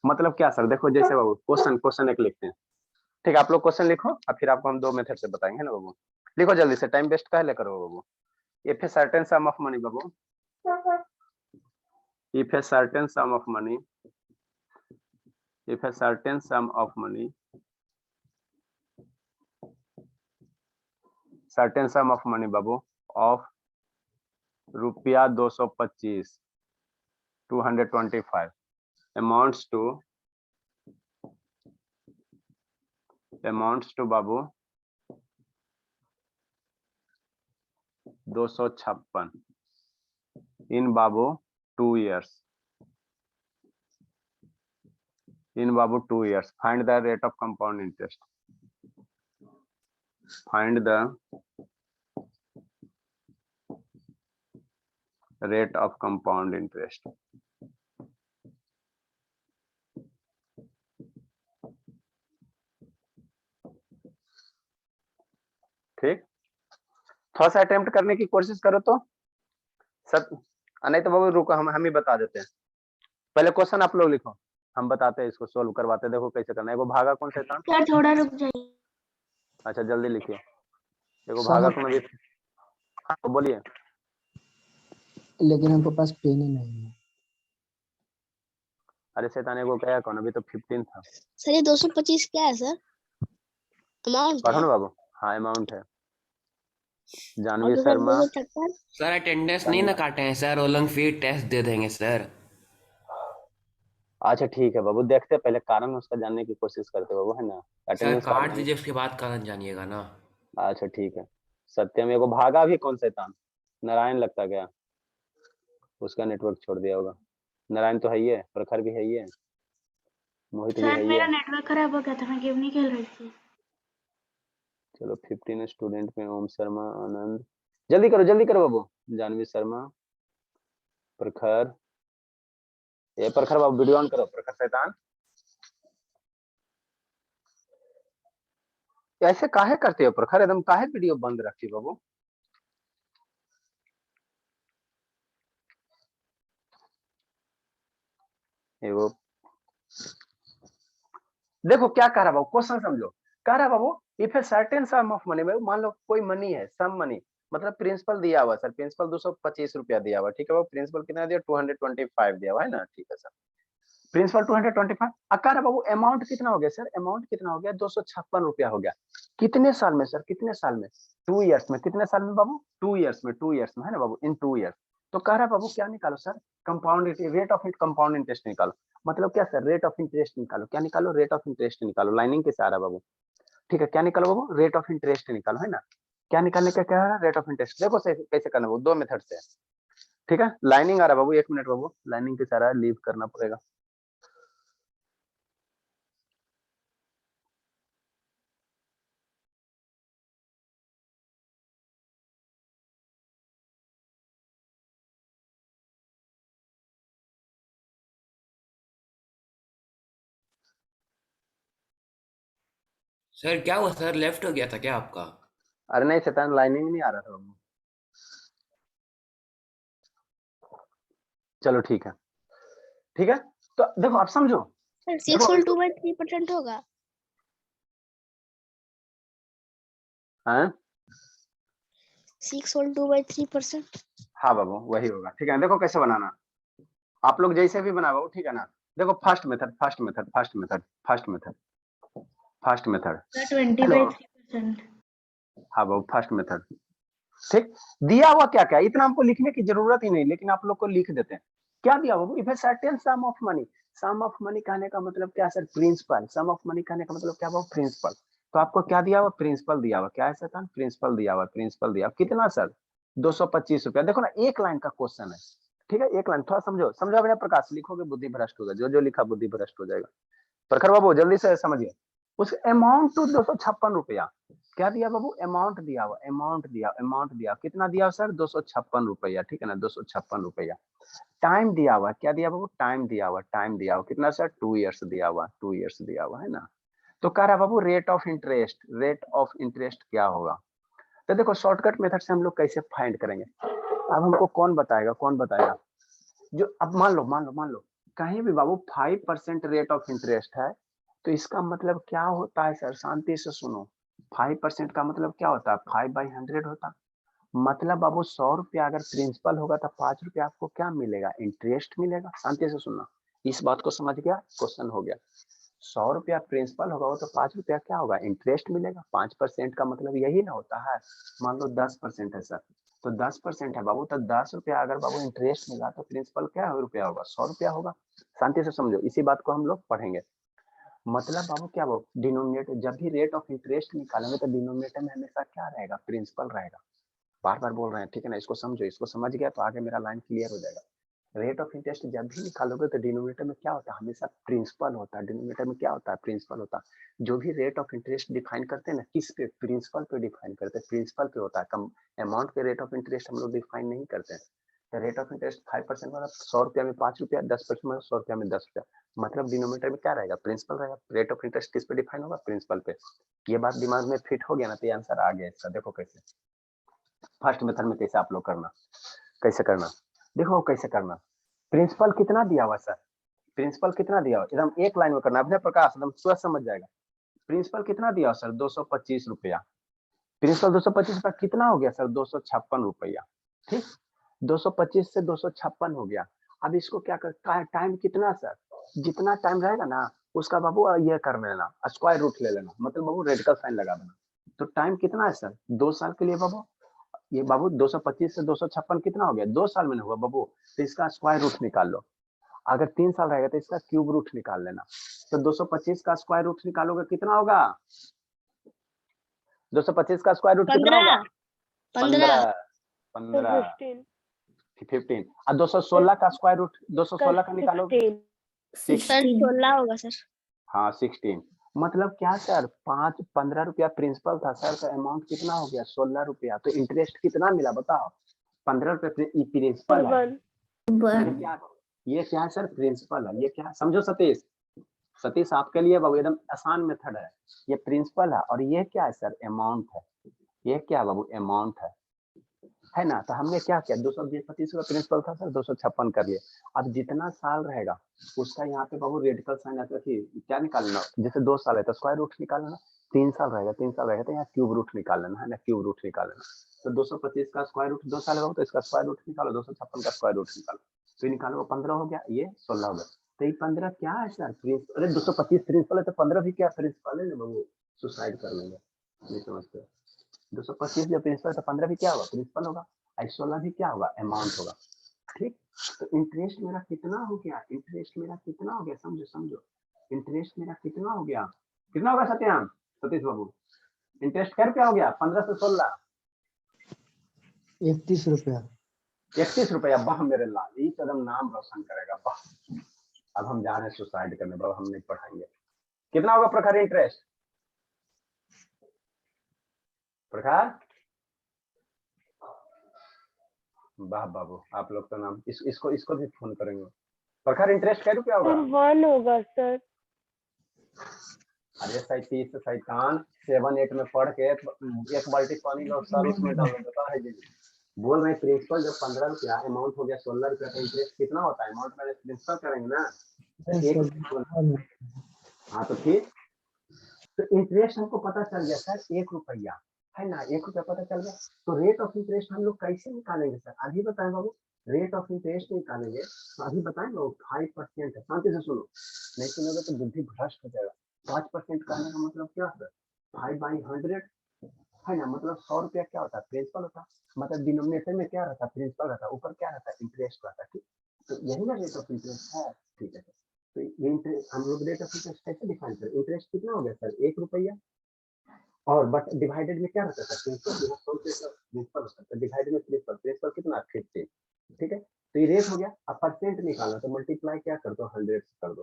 मतलब क्या सर, देखो जैसे बाबू क्वेश्चन क्वेश्चन एक लिखते हैं, ठीक है, आप लोग क्वेश्चन लिखो और फिर आपको हम 2 मेथड से बताएंगे, है ना बाबू। लिखो जल्दी से, टाइम वेस्ट काहे करो बाबू। If a certain sum of money बाबू, if a certain sum of money, if a certain sum of money, certain sum of money Babu of रुपया 225 225 amounts to Babu 256 in Babu 2 years, in Babu 2 years, find the rate of compound interest, find the rate of compound interest। ठीक, थोड़ा सा अटेम्प्ट करने की कोशिश करो तो सब, नहीं तो बाबू रुको, हम ही बता देते हैं। पहले क्वेश्चन आप लोग लिखो, हम बताते हैं, इसको सोल्व करवाते हैं, देखो कैसे करना है। वो भागा कौन सा था, सर थोड़ा रुक जाइए। अच्छा जल्दी लिखिए। देखो सर भागा हम, कौन अभी, हाँ, बोलिए। लेकिन हमके पास पेन ही नहीं है। अरे शैतान को क्या कौन, अभी तो 15 था। सर ये 225 क्या है सर? अमाउंट पढ़ो है? ना बाबू। हाँ अमाउंट है। और जानवी तो सर शर्मा। 256। सर अटेंडेंस नहीं ना जानवी, काटे हैं सर, ओलंपिक टेस्ट दे देंगे सर। अच्छा ठीक है बाबू, देखते हैं, पहले कारण उसका जानने की कोशिश करते बाबू, है ना। सर अटेंडेंस कार्ड काट नहीं। दीजिए, उसके बाद कारण जानिएगा ना। अच्छा ठीक है। सत्यम को भागा भी कौन शैतान? नारायण लगता क्या? उसका नेटवर्क छोड़ दिया होगा। नारायण तो है ही है, प्रखर भी है ही है, मोहित भी सर है ही मेरा है। नेटवर्क खराब हो गया था, मैं गेम नहीं खेल रही थी। चलो 15 स्टूडेंट में ओम शर्मा, आनंद, जल्दी करो बाबू। जानवी शर्मा, प्रखर, ये प्रखर बाबू वीडियो ऑन करो, प्रखर शैतान। ऐसे काहे करते हो प्रखर, एकदम काहे वीडियो बंद रखी बाबू? ये वो देखो क्या कह रहा बाबू, क्वेश्चन समझो। कह रहा बाबू if a certain sum of money, मान लो कोई मनी है, सम मनी, मतलब प्रिंसिपल दिया हुआ सर, प्रिंसिपल 225 रुपया दिया हुआ, ठीक है बाबू। प्रिंसिपल कितना दिया? 225 दिया हुआ है ना, ठीक है सर। प्रिंसिपल 225। कह रहा बाबू अमाउंट कितना हो गया सर? अमाउंट कितना हो गया? 256 रुपया हो गया। कितने साल में सर? कितने साल में? 2 इयर्स में। कितने साल में बाबू? 2 इयर्स में। 2 इयर्स में है ना बाबू, इन 2 इयर्स। तो कह रहा बाबू क्या निकालो sir? Compound rate of compound interest निकालो। मतलब क्या सर? रेट ऑफ इंटरेस्ट निकालो। क्या निकालो? रेट ऑफ इंटरेस्ट निकालो। लाइनिंग के सहारा बाबू, ठीक है। क्या निकालो बाबू? रेट ऑफ इंटरेस्ट निकालो, है ना। क्या निकालने का क्या है? Rate of interest. देखो कैसे करना बाबू, दो मेथड से, ठीक है। लाइनिंग आ रहा बाबू, 1 मिनट बाबू, लाइनिंग के सहारा लीव करना पड़ेगा। सर क्या हुआ सर, लेफ्ट हो गया था क्या आपका? अरे नहीं शैतान, लाइनिंग नहीं आ रहा था बाबू। चलो ठीक है, ठीक है। तो देखो आप समझो, सर देखो 6 होल इसको, 2/3% होगा। हाँ 6 होल 2/3%। हाँ बाबू वही होगा, ठीक है। देखो कैसे बनाना, आप लोग जैसे भी बना बाबू, ठीक है ना। देखो first method, first method. Sir 20 hello, by 3%। हाँ बाबू फर्स्ट मेथड, ठीक। दिया हुआ क्या क्या, इतना हमको लिखने की जरूरत ही नहीं, लेकिन आप लोग को लिख देते हैं। क्या दिया बाबू? If a certain sum of money. Sum of money कहने का मतलब क्या sir? Principal. Sum of money कहने का मतलब क्या बाबू? प्रिंसिपल। तो आपको क्या दिया हुआ? प्रिंसिपल दिया हुआ। क्या है सर? प्रिंसिपल दिया हुआ, प्रिंसिपल दिया। कितना सर? 225 रुपया। देखो ना, एक लाइन का क्वेश्चन है, ठीक है। एक लाइन, थोड़ा समझो, समझो बिना प्रकाश लिखोगे बुद्धि भ्रष्ट होगा, जो जो लिखा बुद्धि भ्रष्ट हो जाएगा। प्रखर बाबू जल्दी से समझिए। उस अमाउंट टू 256 रुपया। क्या दिया बाबू? अमाउंट दिया हुआ, अमाउंट दिया। कितना दिया सर? 256 रुपया, ठीक है ना, 256 रुपया। टाइम दिया हुआ, क्या दिया बाबू? टाइम दिया हुआ, कितना सर? 2 इयर्स दिया हुआ, 2 इयर्स दिया हुआ, है ना। तो कह रहा बाबू rate of interest, rate of interest क्या होगा? तो देखो शॉर्टकट मेथड से हम लोग कैसे फाइंड करेंगे। अब हमको कौन बताएगा, कौन बताएगा? जो अब मान लो कहीं भी बाबू 5% रेट ऑफ इंटरेस्ट है, तो इसका मतलब क्या होता है सर? शांति से सुनो। 5% का मतलब क्या होता है? 5/100 होता। मतलब बाबू 100 रुपया अगर प्रिंसिपल होगा तो 5 रुपया आपको क्या मिलेगा? इंटरेस्ट मिलेगा। शांति से सुनना, इस बात को समझ गया? क्वेश्चन हो गया। 100 रुपया प्रिंसिपल होगा तो 5 रुपया क्या होगा? इंटरेस्ट मिलेगा। 5% का मतलब यही ना होता है। मान लो 10% है सर, तो 10% है बाबू, तो 10 रुपया अगर बाबू इंटरेस्ट मिला तो प्रिंसिपल क्या रुपया होगा? 100 रुपया होगा। शांति से समझो, इसी बात को हम लोग पढ़ेंगे। मतलब बाबू क्या बाबू, डिनोमिनेटर जब भी रेट ऑफ इंटरेस्ट निकालेंगे तो डिनोमिनेटर में हमेशा क्या रहेगा? प्रिंसिपल रहेगा। बार बार बोल रहे हैं, ठीक है ना। इसको समझो, इसको समझ गया तो आगे मेरा लाइन क्लियर हो जाएगा। रेट ऑफ इंटरेस्ट जब भी निकालोगे तो डिनोमिनेटर में क्या होता है? हमेशा प्रिंसिपल होता है। डिनोमिनेटर में क्या होता है? प्रिंसिपल होता है। जो भी रेट ऑफ इंटरेस्ट डिफाइन करते हैं ना, किस पे? प्रिंसिपल पे डिफाइन करते हैं, प्रिंसिपल पे होता है। कम अमाउंट पे रेट ऑफ इंटरेस्ट हम लोग डिफाइन नहीं करते हैं। रेट ऑफ इंटरेस्ट 5% मतलब 100 रुपया में 5 रुपया, 10% मतलब 100 रुपया में 10 रुपया। मतलब डिनोमिनेटर में क्या रहेगा? प्रिंसिपल रहेगा। रेट ऑफ इंटरेस्ट किस पे डिफाइन होगा? प्रिंसिपल पे। ये बात दिमाग में फिट हो गया ना, तो ये आंसर आ गया इसका। देखो कैसे फर्स्ट मेथड में कैसे आप लोग करना, कैसे करना, देखो कैसे करना। प्रिंसिपल कितना दिया हुआ सर? प्रिंसिपल कितना दिया हुआ? एकदम एक लाइन में करना, अपने प्रकाश एकदम तुरंत समझ जाएगा। प्रिंसिपल कितना दिया हुआ सर? 225 रुपया। प्रिंसिपल 225 रुपया कितना हो गया सर? 256 रुपया, ठीक। 225 से 256 हो गया। अब इसको क्या कर, टाइम कितना सर? जितना टाइम रहेगा ना उसका बाबू ये कर लेना, स्क्वायर रूट ले लेना, मतलब बाबू रेडिकल साइन लगा देना। तो टाइम कितना है सर? 2 साल के लिए बाबू। ये बाबू 225 से 256 कितना हो गया? 2 साल में नहीं हुआ बाबू, तो इसका स्क्वायर रूट निकाल लो। अगर 3 साल रहेगा तो इसका क्यूब रूट निकाल लेना। तो 225 का स्क्वायर रूट निकालोगे कितना होगा? 225 का स्क्वायर रूट कितना होगा? 15 15 15। और 216 का स्क्वायर रूट 216 का निकालोगे? सर 16 होगा सर। हाँ 16। मतलब क्या सर? 15 रुपया प्रिंसिपल था सर, तो अमाउंट कितना हो गया? 16 रुपया। तो इंटरेस्ट कितना मिला बताओ? 15 रुपये प्रिंसिपल है। ये क्या है सर? प्रिंसिपल है। ये क्या समझो सतीश, सतीश आपके लिए बाबू एकदम आसान मेथड है। ये प्रिंसिपल है और ये क्या है सर? अमाउंट है। ये क्या बाबू? अमाउंट है ना। तो हमने क्या किया? 225 का प्रिंसिपल था सर, 256 कर लिया। अब जितना साल रहेगा उसका यहाँ पे बाबू रेडिकल साइन आता है, क्या निकालना? जैसे 2 साल है तो स्क्वायर रूट निकाल लेना। 3 साल रहेगा तो यहाँ क्यूब रूट निकाल लेना है ना, क्यूब रूट निकाल लेना। तो 225 का स्क्वायर रूट 2 साल है तो इसका स्क्वायर रूट निकालो, 256 का स्क्वायर रूट निकालो। तो ये निकालो, 15 हो गया, ये 16 हो गया। तो ये 15 क्या है सर? अरे 225 प्रिंसिपल है तो 15 भी क्या प्रिंसिपल है ना बाबू? सुसाइड कर लेंगे, नहीं समझते। 225 जब प्रिंसिपल तो 15 भी क्या होगा? प्रिंसिपल होगा। 16 भी क्या होगा? अमाउंट होगा। ठीक। तो इंटरेस्ट मेरा कितना हो गया? इंटरेस्ट मेरा कितना हो गया? समझो समझो, इंटरेस्ट मेरा कितना हो गया? कितना होगा सत्यान? सतीश बाबू इंटरेस्ट कर क्या हो गया? 15 से 16 31 रुपया। 31 रुपया। वाह मेरे लाल, ये कदम नाम रोशन करेगा। वाह, अब हम जा रहे हैं सुसाइड करने, बाबा हम नहीं पढ़ाएंगे। कितना होगा प्रखर इंटरेस्ट? प्रखर, वाह बाबू, आप लोग तो नाम इसको भी फोन करेंगे। प्रखर इंटरेस्ट क्या रुपया होगा? 1 होगा सर। अरे 37 57 7 8 में पढ़ के एक बाल्टी पानी लो सर, उसमें डाल दो, बता है जी। बोल रहे प्रिंसिपल जब 15 रुपया अमाउंट हो गया 16 रुपया, तो इंटरेस्ट कितना होता है? अमाउंट मैंने प्रिंसिपल करेंगे ना, हाँ तो ठीक। तो इंटरेस्ट हमको पता चल गया सर 1 रुपया है ना, 1 रुपया पता चल गया। तो रेट ऑफ इंटरेस्ट हम लोग कैसे निकालेंगे सर? अभी बताएं बाबू, रेट ऑफ इंटरेस्ट निकालेंगे तो अभी बताएं लोग 5% है। शांति से सुनो, नहीं सुनोगे तो बुद्धि भ्रष्ट हो जाएगा। 5% कहने का मतलब क्या है? 5/100 है ना, मतलब 100 रुपया क्या होता है? प्रिंसिपल होता है। मतलब डिनोमिनेटर में क्या रहता है? प्रिंसिपल रहता है, ऊपर क्या रहता है? इंटरेस्ट रहता है। ठीक, तो यही ना रेट ऑफ इंटरेस्ट है। ठीक है, तो ये इंटरेस्ट हम लोग रेट ऑफ इंटरेस्ट कैसे डिफाइन करें? इंटरेस्ट कितना हो गया सर? 1 रुपया, और बट डिवाइडेड में क्या रहता है? प्रिंसिपल होता है, डिवाइडेड में प्रिंसिपल कितना? 50। ठीक है, तो ये रेट हो गया। अब परसेंट निकालना तो मल्टीप्लाई क्या कर दो? 100 से कर दो।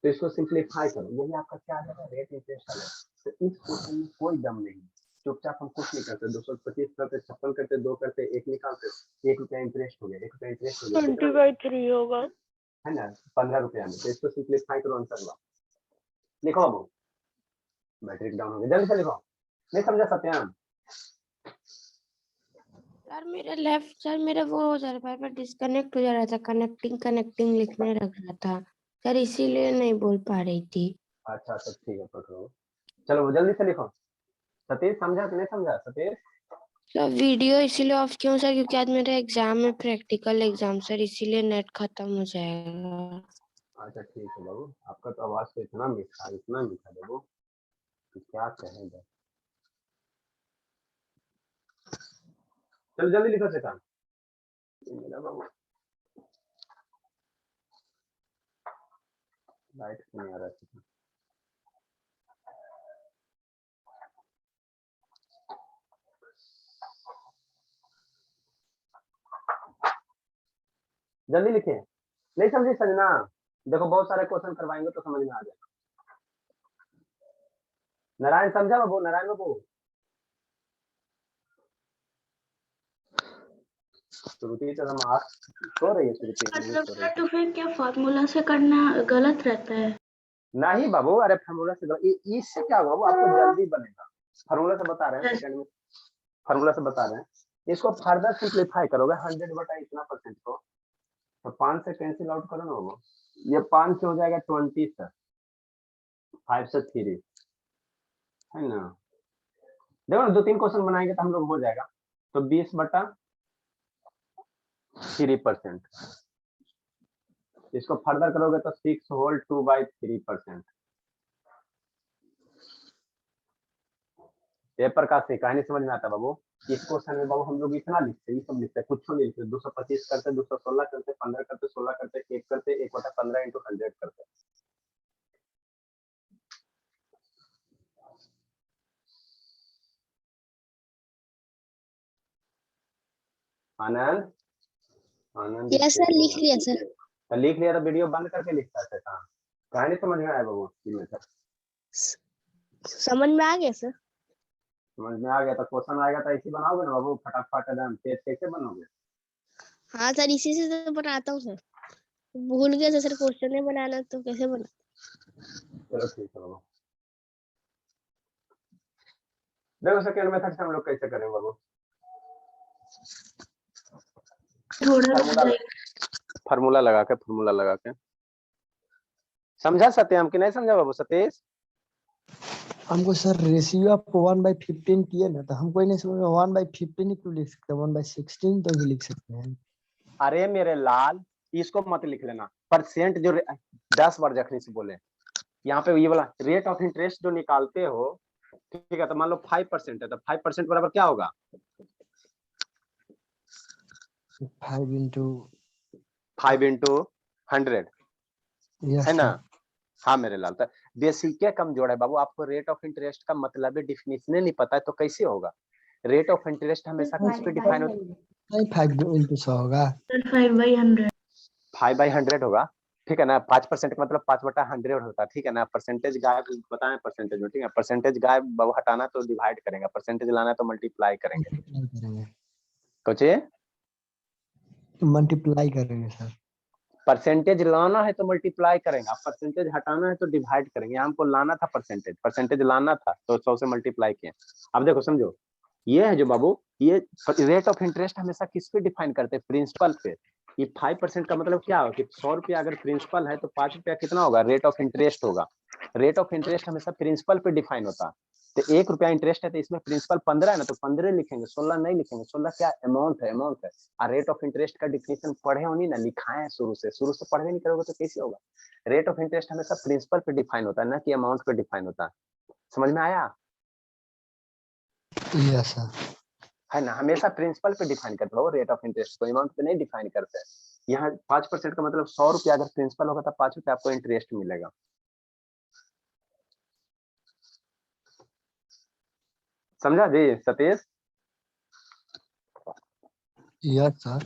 तो इसको सिंप्लीफाई करो, यही आपका क्या आ जाएगा? रेट इंटरेस्ट आ जाएगा। तो इस क्वेश्चन में कोई दम नहीं, चुपचाप हम कुछ नहीं करते। 225 करते, 56 करते, 2 करते, 1 निकालते, 1 रुपया इंटरेस्ट हो गया, 1 रुपया इंटरेस्ट हो गया, 20/3 होगा है ना, 15 रुपया में। तो इसको सिंप्लीफाई करो, आंसर लो, लिखो बाबू। बैटरी डाउन हो गई, जल्दी से लिखो। नहीं समझा सत्यान? सर मेरा वो हो जा रहा है, डिस्कनेक्ट हो जा रहा था, कनेक्टिंग लिखने रख रहा था सर, इसीलिए नहीं बोल पा रही थी। अच्छा अच्छा ठीक है, पकड़ो, चलो जल्दी से लिखो। सतीश समझा कि नहीं समझा? सतीश सर वीडियो इसीलिए ऑफ क्यों सर? क्योंकि आज मेरा एग्जाम है, प्रैक्टिकल एग्जाम सर, इसीलिए नेट खत्म हो जाएगा। अच्छा ठीक है बाबू, आपका तो आवाज तो इतना मीठा बाबू कि क्या कहेंगे। चलो जल्दी लिखो शैतान, मेरा बाबू लाइट नहीं आ रहा है। जल्दी लिखे, नहीं समझी संजना? देखो बहुत सारे क्वेश्चन करवाएंगे तो समझ में आ जाएगा। नारायण समझा बाबू? नारायण बाबू, श्रुति तो हम आज सो रही है, श्रुति नहीं मतलब सो सर रही। तो फिर क्या फार्मूला से करना गलत रहता है? नहीं बाबू, अरे फार्मूला से इससे क्या होगा बाबू? आपको जल्दी बनेगा। फार्मूला से बता रहे हैं, सेकंड में फार्मूला से बता रहे हैं। इसको फर्दर सिंप्लीफाई करोगे 100 बटा इतना परसेंट को, तो 5 से कैंसिल आउट करो ना वो, ये 5 से हो जाएगा 20 सर, 5 से 3 है ना। देखो ना, 2-3 क्वेश्चन बनाएंगे तो हम लोग हो जाएगा। तो 20 बटा 3%, इसको फर्दर करोगे तो 6 होल 2/3%। ये प्रकार से कहानी समझ में आता बाबू। इस क्वेश्चन में बाबू हम लोग इतना लिखते हैं, ये सब लिखते हैं, कुछ नहीं लिखते। 225 करते, 216 करते, 15 करते, 16 करते, 1 करते, 1/15 × 100 करते। आनंद, आनंद यस सर, लिख लिया सर। तो लिख लिया तो वीडियो बंद करके लिखता है। कहाँ कहानी समझ में आया बाबू? समझ में आ गया सर। समझ में आ गया तो क्वेश्चन आएगा तो ऐसे बनाओगे ना बाबू, फटाफट एकदम तेज। कैसे बनोगे? हाँ सर, इसी से तो बनाता हूँ सर। भूल गया था सर, क्वेश्चन नहीं बनाना तो कैसे बना। चलो ठीक है बाबू। देखो सेकंड मेथड से हम लोग कैसे करेंगे बाबू। थोड़ा फार्मूला लगा के समझा सत्यम कि नहीं समझा बाबू? सतीश हमको सर रेशियो आप 1/15 किए ना, तो हमको नहीं समझ में 1/15 ही क्यों लिख सकते हैं, 1/16 तो भी लिख सकते हैं। अरे मेरे लाल, इसको मत लिख लेना। परसेंट जो 10 बार जखनी से बोले, यहाँ पे ये वाला रेट ऑफ इंटरेस्ट जो निकालते हो, ठीक है, तो मान लो 5% है, तो 5% बराबर क्या होगा? 5 into 100 है ना? हाँ मेरे लाल, तो बेसिक कमजोर है बाबू। आपको रेट ऑफ इंटरेस्ट का मतलब डिफिनेशन नहीं पता है तो कैसे होगा? रेट ऑफ इंटरेस्ट हमेशा किस पे डिफाइन होता है? 5 into 100 होगा, 5/100। 5/100 होगा, ठीक है ना? 5% का मतलब 5/100 होता है, ठीक है ना? परसेंटेज गायब बताएं परसेंटेज में, ठीक है? परसेंटेज गायब बाबू हटाना तो डिवाइड करेंगे, परसेंटेज लाना तो मल्टीप्लाई करेंगे। सोचिए, मल्टीप्लाई करेंगे सर। परसेंटेज लाना है तो मल्टीप्लाई करेंगे, आप परसेंटेज हटाना है तो डिवाइड करेंगे। हमको लाना था परसेंटेज लाना था तो 100 से मल्टीप्लाई किए। अब देखो समझो, ये है जो बाबू, ये रेट ऑफ इंटरेस्ट हमेशा किस पे डिफाइन करते हैं? प्रिंसिपल पे। ये 5% का मतलब क्या होगा कि 100 रुपया अगर प्रिंसिपल है तो 5 रुपया कितना होगा? रेट ऑफ इंटरेस्ट होगा। रेट ऑफ इंटरेस्ट हमेशा प्रिंसिपल पे डिफाइन होता है। तो 1 रुपया इंटरेस्ट है तो इसमें प्रिंसिपल 15 है ना, तो 15 लिखेंगे, 16 नहीं लिखेंगे। 16 क्या अमाउंट है? अमाउंट है। और रेट ऑफ इंटरेस्ट का डिफिनेशन पढ़े हो नहीं ना, लिखाए हैं शुरू से पढ़े नहीं करोगे तो कैसे होगा? रेट ऑफ इंटरेस्ट हमेशा प्रिंसिपल पे डिफाइन होता है ना कि अमाउंट पे डिफाइन होता है। समझ में आया? Yes sir. है ना, हमेशा प्रिंसिपल पे डिफाइन करते हो रेट ऑफ इंटरेस्ट को, अमाउंट पे नहीं डिफाइन करते हैं। यहाँ 5% का मतलब 100 रुपया अगर प्रिंसिपल होगा तो 5 रुपया आपको इंटरेस्ट मिलेगा। समझा जी सतीश? Yes sir.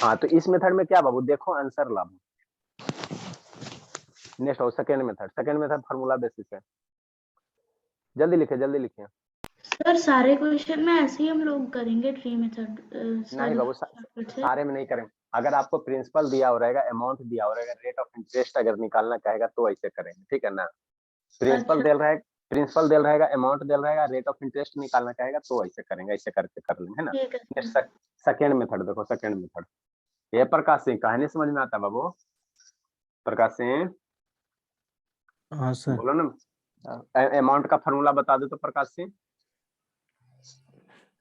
हाँ, तो इस मेथड में क्या बाबू, देखो आंसर लाभ। नेक्स्ट हो सेकेंड मेथड फार्मूला बेसिस है। जल्दी लिखिए। सर सारे क्वेश्चन में ऐसे ही हम लोग करेंगे ट्री मेथड? नहीं बाबू, सारे में नहीं करेंगे। अगर आपको प्रिंसिपल दिया हो रहेगा, अमाउंट दिया हो रहेगा, रेट ऑफ इंटरेस्ट अगर निकालना कहेगा तो ऐसे करेंगे, ठीक है ना? प्रिंसिपल दे रहेगा, अमाउंट दे रहेगा, रेट ऑफ इंटरेस्ट निकालना कहेगा तो ऐसे करेंगे, ऐसे करके कर लेंगे, है ना? ठीक है। सेकेंड मेथड देखो, सेकेंड मेथड ये प्रकाश सिंह कहानी समझ में आता बाबू? प्रकाश सिंह हाँ सर। बोलो ना, अमाउंट का फॉर्मूला बता दो तो प्रकाश सिंह।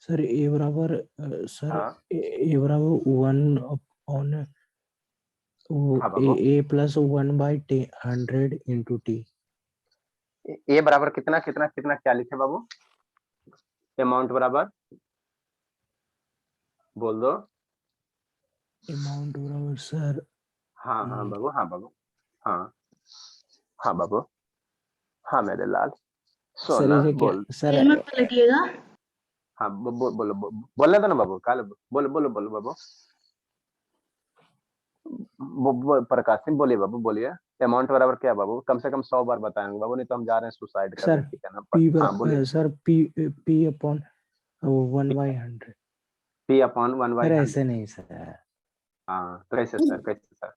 सर ए बराबर सर हाँ। ए बराबर 1/, हाँ बाबू, ए प्लस 1/100 इंटू टी। ए बराबर कितना कितना कितना क्या लिखे बाबू? अमाउंट बराबर बोल दो। अमाउंट बराबर सर, हाँ बाबू, हाँ बाबू, हाँ मेरे लाल सर सोना इसे क्या बोल। सर? पेन मत पलटिएगा। हाँ बोलो बोलने दो ना बाबू, काले बोलो बाबू। प्रकाश सिंह बोलिए बाबू, बोलिए। अमाउंट बराबर क्या बाबू? कम से कम 100 बार बताएंगे बाबू, नहीं तो हम जा रहे हैं सुसाइड करने, सर ठीक है ना? पी हाँ बोलिए। Sir P upon 1/100। P upon 1/100। ऐसे नहीं सर। हाँ कैसे सर?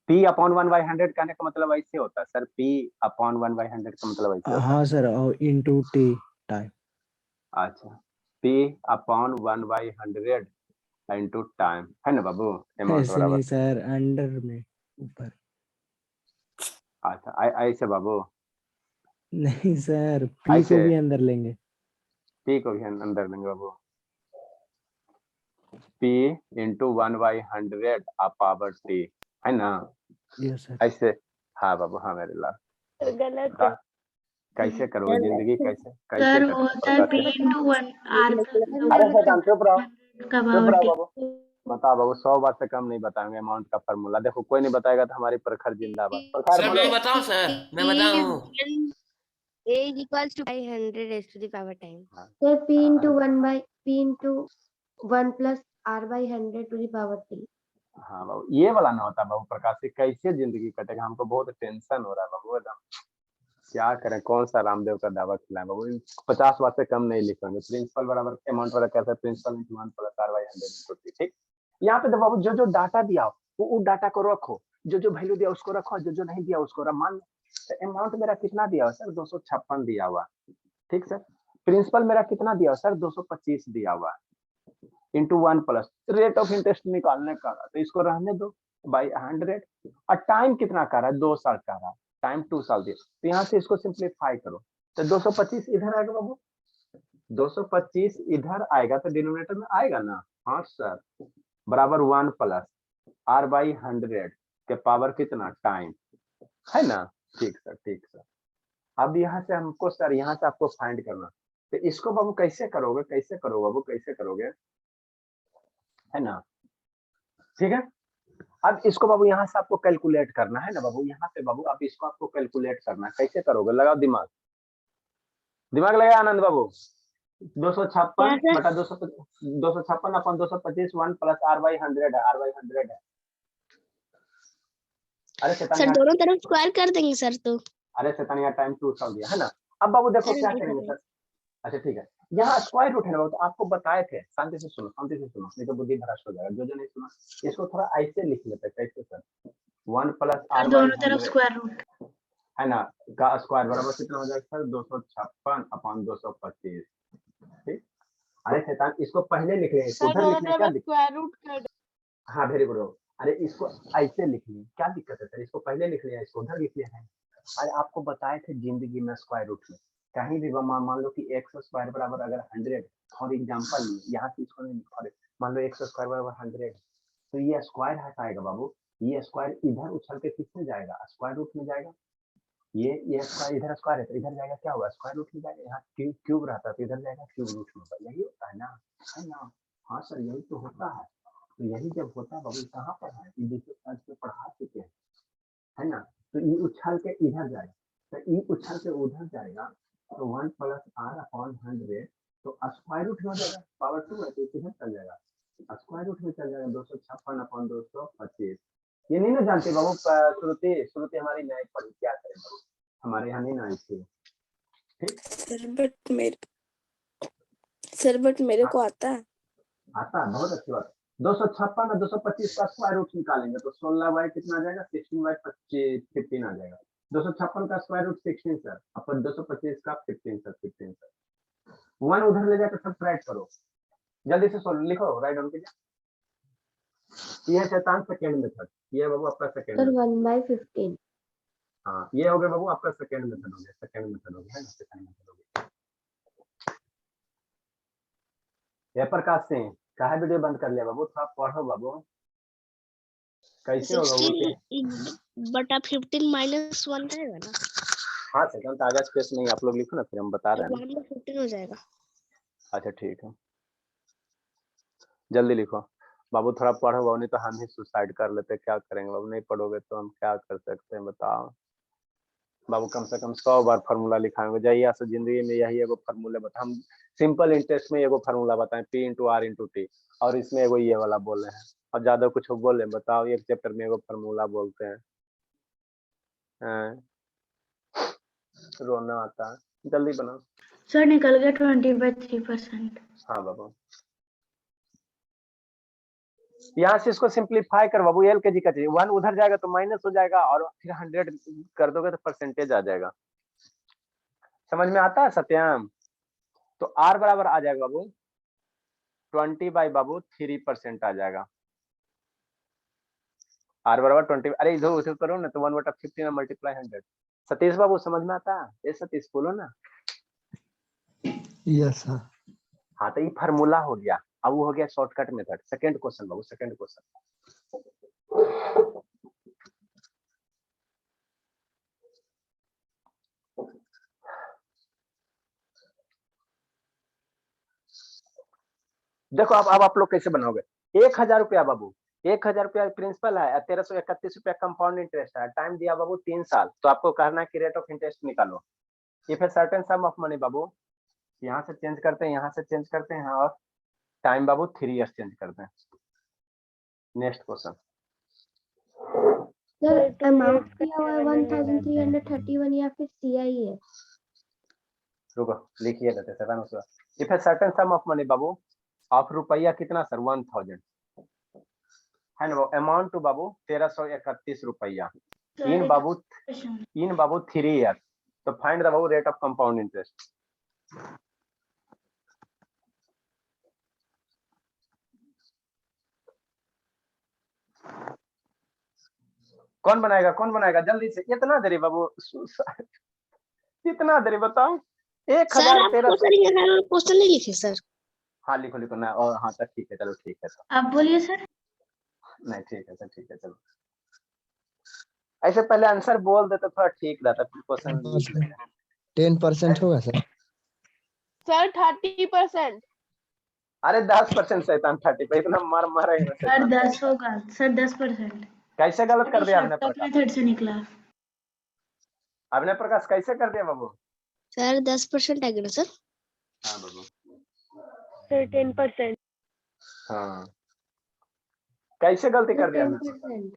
P अपॉन 1/100 कहने का मतलब ऐसे होता है सर, P अपॉन 1/100 का मतलब ऐसे होता है। हाँ सर, और इंटू टी टाइम। अच्छा, P अपॉन 1/100 इंटू टाइम, है ना बाबू? अमाउंट ऐसे बराबर। नहीं सर, अंडर में ऊपर। अच्छा ऐसे बाबू? नहीं सर, पी को भी अंदर लेंगे। P को भी अंदर लेंगे बाबू। P इंटू 1/100 आप पावर T, है ना? Yes sir. ऐसे हाँ बाबू, हाँ मेरे लाल, सर गलत बता है। कैसे करोगे जिंदगी, कैसे कैसे सर करते वो हो सर प्रकाश p से? into 1 r अरे शैतान चुप रहो, का चुप पावर रहो t। बाबू। बताओ बाबू, 100 बार से कम नहीं बताएंगे अमाउंट का फॉर्मूला। देखो कोई नहीं बताएगा तो हमारी प्रखर जिंदाबाद। प्रखर सर बोलो। मैं बताऊं सर, मैं बताऊं। A is equals to 100 raised to the power time. Sir, p into 1 plus r by 100 to the power 3. हाँ बाबू, ये वाला ना होता बाबू प्रकाश से, कैसे जिंदगी कटेगा? हमको बहुत टेंशन हो रहा है बाबू एकदम। क्या करें, कौन सा रामदेव का दावा खिलाएं बाबू? 50 बार से कम नहीं लिखेंगे। प्रिंसिपल बराबर अमाउंट वाला कैसे, प्रिंसिपल इंटू 1 प्लस r by 100 ठीक। यहाँ पे तो बाबू जो जो डाटा दिया वो डाटा को रखो, जो जो वैल्यू दिया उसको रखो, जो जो नहीं दिया उसको रख। मान लो अमाउंट मेरा कितना दिया हुआ सर, 256 दिया हुआ, ठीक सर। प्रिंसिपल मेरा कितना दिया सर, 225 दिया हुआ, into 1 plus rate of interest निकालने का, तो इसको रहने दो बाई 100। और टाइम कितना का रहा है, 2 साल का रहा, टाइम 2 साल दिया, तो यहाँ से इसको सिंप्लीफाई करो, तो 225 इधर आएगा बाबू, 225 इधर आएगा तो डिनोमिनेटर में आएगा ना। हाँ सर, बराबर 1 प्लस r बाई 100 के पावर कितना, टाइम, है ना? ठीक सर, ठीक सर। अब यहाँ से हमको सर, यहाँ से आपको फाइंड करना, तो इसको बाबू कैसे करोगे, कैसे करोगे बाबू, कैसे करोगे, है ना? ठीक है। अब इसको बाबू यहाँ से आपको कैलकुलेट करना है ना बाबू, यहाँ से बाबू आप इसको आपको कैलकुलेट करना है, कैसे करोगे? लगाओ दिमाग, दिमाग लगाया आनंद बाबू। 256 बटा 256 अपन 225 1 प्लस r बाई 100 है, r बाई 100 है। अरे सर शैतान, दोनों तरफ स्क्वायर कर देंगे सर तो। अरे शैतान यार, टाइम 2 साल दिया है ना। अब बाबू देखो अरे क्या नहीं करेंगे सर, सर। अच्छा ठीक है, यहाँ स्क्वायर रूट है ना बाबू, तो आपको बताए थे, शांति से सुनो, शांति से सुनो, नहीं तो बुद्धि भ्रष्ट हो जाएगा। जो जो नहीं सुना इसको थोड़ा ऐसे लिख लेते हैं, कैसे सर, 1 प्लस r बाई दोनों तरफ 100 स्क्वायर रूट है ना, का स्क्वायर बराबर कितना हो जाएगा सर, 256 अपॉन 225, ठीक। अरे शैतान, इसको पहले लिख रहे हैं, इसको उधर लिखने क्या दिक्कत? हाँ वेरी गुड। अरे इसको ऐसे लिख लिए, क्या दिक्कत है सर? इसको पहले लिख लिया, इसको उधर लिख लिया है। अरे आपको बताए थे जिंदगी में स्क्वायर रूट में कहीं भी मान लो कि x स्क्वायर बराबर अगर 100, फॉर एग्जांपल यहाँ से इसको नहीं लिखा, मान लो x स्क्वायर बराबर 100, तो ये स्क्वायर हटाएगा बाबू, ये स्क्वायर इधर उछल के किसमें जाएगा, स्क्वायर रूट में जाएगा। ये स्क्वायर इधर स्क्वायर है तो इधर जाएगा, क्या हुआ, स्क्वायर रूट में जाएगा। यहाँ क्यूब रहता तो इधर जाएगा क्यूब रूट में, यही होता है ना, है ना? हाँ सर यही तो होता है। तो यही जब होता है बाबू, कहाँ पर है, देखिए पढ़ा चुके हैं, है ना? तो ये उछल के इधर जाएगा, तो ये उछल के उधर जाएगा, तो 1 प्लस r अपॉन 100, तो स्क्वायर रूट में हो जाएगा, पावर 2 है तो इधर चल जाएगा, स्क्वायर रूट में चल जाएगा, 256 अपॉन 225। ये नहीं ना जानते बाबू, श्रुति हमारी नहीं पढ़ी, क्या करें बाबू, हमारे यहाँ नहीं ना आई थी, ठीक। सर बट मेरे को आता है। आता है, बहुत अच्छी बात। 256 और 225 का स्क्वायर रूट निकालेंगे तो 16 बाई कितना आ जाएगा, 16 बाई 15 आ जाएगा। 256 का स्क्वायर रूट 16 सर, अपन 225 का 15 सर, 15 सर। 1 उधर ले जाकर सब्ट्रैक्ट करो, जल्दी से सोल्व लिखो, राइट डाउन कीजिए। ये है शैतान सेकंड मेथड, ये है बाबू आपका सेकंड Sir, मेथड। 1 by 15. हाँ ये हो गया बाबू आपका सेकंड मेथड हो गया, सेकंड मेथड हो गया, है ना, सेकंड मेथड हो गया। ये प्रकाश सिंह कहा वीडियो बंद कर लिया बाबू, थोड़ा पढ़ो बाबू, कैसे होगा वो? 16 बटा 15 माइनस 1 रहेगा ना। हाँ सेकंड कागज पेश नहीं, आप लोग लिखो ना, फिर हम बता रहे हैं ना। 1 में 15 हो जाएगा। अच्छा ठीक है, जल्दी लिखो बाबू, थोड़ा पढ़ो बाबू, नहीं तो हम ही सुसाइड कर लेते, क्या करेंगे बाबू, नहीं पढ़ोगे तो हम क्या कर सकते हैं बताओ बाबू। कम से कम 100 बार फार्मूला लिखाएंगे, जाइए से जिंदगी में यही एगो फार्मूला बता, हम सिंपल इंटरेस्ट में एगो फार्मूला बताएं, P into R into T, और इसमें एगो ये वाला बोल रहे हैं, और ज्यादा कुछ बोले बताओ, एक चैप्टर में एगो फार्मूला बोलते हैं, रोना आता है, जल्दी बनाओ। सर निकल गया 20/3%। हाँ बाबू, यहाँ से इसको सिंप्लीफाई कर बाबू, एल के जी का चाहिए, 1 उधर जाएगा तो माइनस हो जाएगा, और फिर 100 कर दोगे तो परसेंटेज आ जाएगा। समझ में आता है सत्यम? तो आर बराबर आ जाएगा बाबू 20 बाई बाबू 3% आ जाएगा, आर बराबर 20। अरे इधर उधर करो ना तो 1/15 में मल्टीप्लाई 100। सतीश बाबू समझ में आता है? ये सतीश बोलो ना। Yes sir. हाँ तो ये फार्मूला हो गया, अब वो हो गया शॉर्टकट मेथड। सेकंड क्वेश्चन बाबू, सेकंड क्वेश्चन देखो अब आप लोग कैसे बनाओगे, 1000 रुपया बाबू, 1000 रुपया प्रिंसिपल है, 1331 रुपया कंपाउंड इंटरेस्ट है, टाइम दिया बाबू 3 साल, तो आपको कहना है कि रेट ऑफ इंटरेस्ट निकालो। If a certain sum of money बाबू, यहाँ से चेंज करते हैं, यहाँ से चेंज करते हैं, और टाइम बाबू 3 इयर्स चेंज करते हैं। Next question. सर अमाउंट दिया हुआ है 1331 या फिर सीआई है? रुको लिखिए देते sir. If a certain sum of money Babu of रुपया कितना सर 1000 है ना, अमाउंट टू बाबू 1331 रुपया इन बाबू 3 ईयर, तो find the Babu rate of compound interest. कौन बनाएगा जल्दी से, इतना देरी बाबू, इतना देरी बताओ। सर आप क्वेश्चन नहीं लिखे सर। हाँ लिखो ना, और हाँ तक ठीक है, चलो ठीक है सर। आप बोलिए सर। नहीं ठीक है सर, ठीक है चलो। ऐसे पहले आंसर बोल देते थोड़ा ठीक रहता क्वेश्चन। 10% होगा सर। सर 30%। अरे 10% शैतान 30 पे इतना मार रहे हैं सर 10 होगा सर, 10%। कैसे गलत कर दिया आपने शॉर्टकट प्रकाश? मेथड से निकला। आपने प्रकाश कैसे कर दिया बाबू? सर 10% आ गया ना सर। हाँ बाबू सर 10%। हाँ कैसे गलती कर दिया आपने? 10%।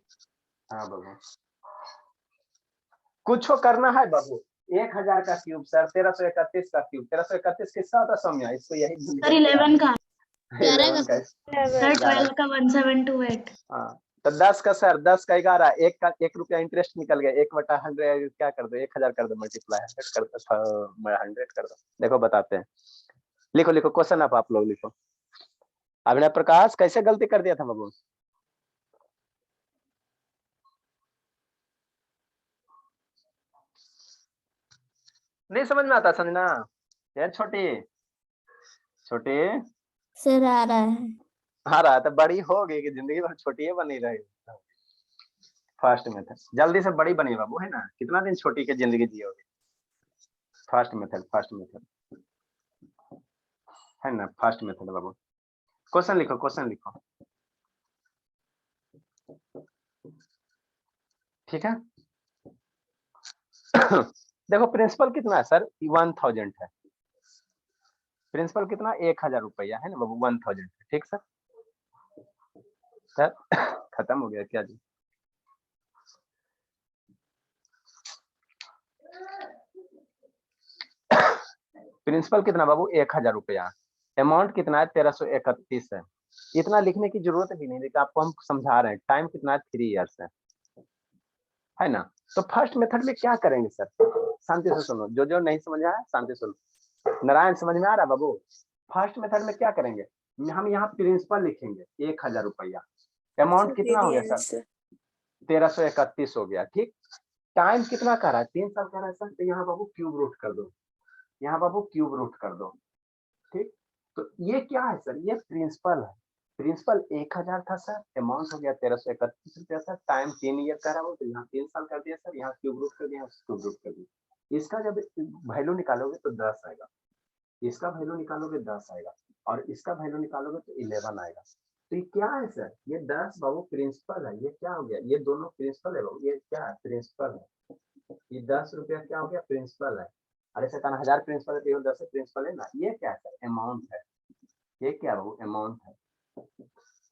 हाँ बाबू कुछ करना है बाबू, 1000 का क्यूब सर, 1331 का क्यूब, 1331 किसका होता सौम्या? इसको यही सर 11 का। 11 का। सर 12 का 1728। हाँ तो 10 का सर, 10 का 11, 1 का 1 रुपया इंटरेस्ट निकल गया, 1/100 क्या कर दो, 1000 कर दो, मल्टीप्लाई 100 कर दो, 100 कर दो। देखो बताते हैं, लिखो क्वेश्चन आप लोग लिखो। अभिनय प्रकाश कैसे गलती कर दिया था बाबू? नहीं समझ में आता संजना यार, छोटी सर आ रहा है। आ रहा है तो बड़ी हो गई कि जिंदगी भर छोटी ही बनी रही। फर्स्ट मेथड जल्दी से बड़ी बनी बाबू, है ना, कितना दिन छोटी की जिंदगी जियोगे। फर्स्ट मेथड है ना, फर्स्ट मेथड बाबू। क्वेश्चन लिखो ठीक है। देखो प्रिंसिपल कितना है सर, 1000 है। प्रिंसिपल कितना, 1000 रुपया है ना बाबू, 1000 है। ठीक सर, खत्म हो गया क्या जी? प्रिंसिपल कितना बाबू, 1000 रुपया। अमाउंट कितना है, 1331 है। इतना लिखने की जरूरत भी नहीं, देखिए आपको हम समझा रहे हैं। टाइम कितना है, 3 इयर्स है ना। तो फर्स्ट मेथड में क्या करेंगे सर, शांति से सुनो, जो नहीं समझ आया शांति सुनो। नारायण समझ में आ रहा बाबू? फर्स्ट मेथड में क्या करेंगे, हम यहाँ प्रिंसिपल लिखेंगे 1000 रुपया। अमाउंट कितना हो गया सर, 1331 हो गया। ठीक, टाइम कितना कह रहा है, 3 साल कह रहा है सर, तो यहाँ बाबू क्यूब रूट कर दो, यहाँ बाबू क्यूब रूट कर दो। ठीक, तो ये क्या है सर, ये प्रिंसिपल है। प्रिंसिपल 1000 था सर, अमाउंट हो गया 1331 रुपया सर, टाइम 3 ईयर का रहा, तो यहाँ 3 साल कर दिया सर, यहाँ क्यूब रूट कर दिया, क्यूब रूट कर दिया। इसका जब वैल्यू निकालोगे तो 10 आएगा, इसका वैल्यू निकालोगे 10 आएगा, और इसका वैल्यू निकालोगे तो 11 आएगा। तो ये क्या है सर, ये 10 बाबू प्रिंसिपल है। ये क्या हो गया, ये दोनों प्रिंसिपल है बाबू, ये क्या है, प्रिंसिपल है। ये 10 रुपया क्या हो गया, प्रिंसिपल है। अरे सर 1000 प्रिंसिपल है, केवल 10 प्रिंसिपल है ना। ये क्या है सर, अमाउंट है। ये क्या बाबू, अमाउंट है।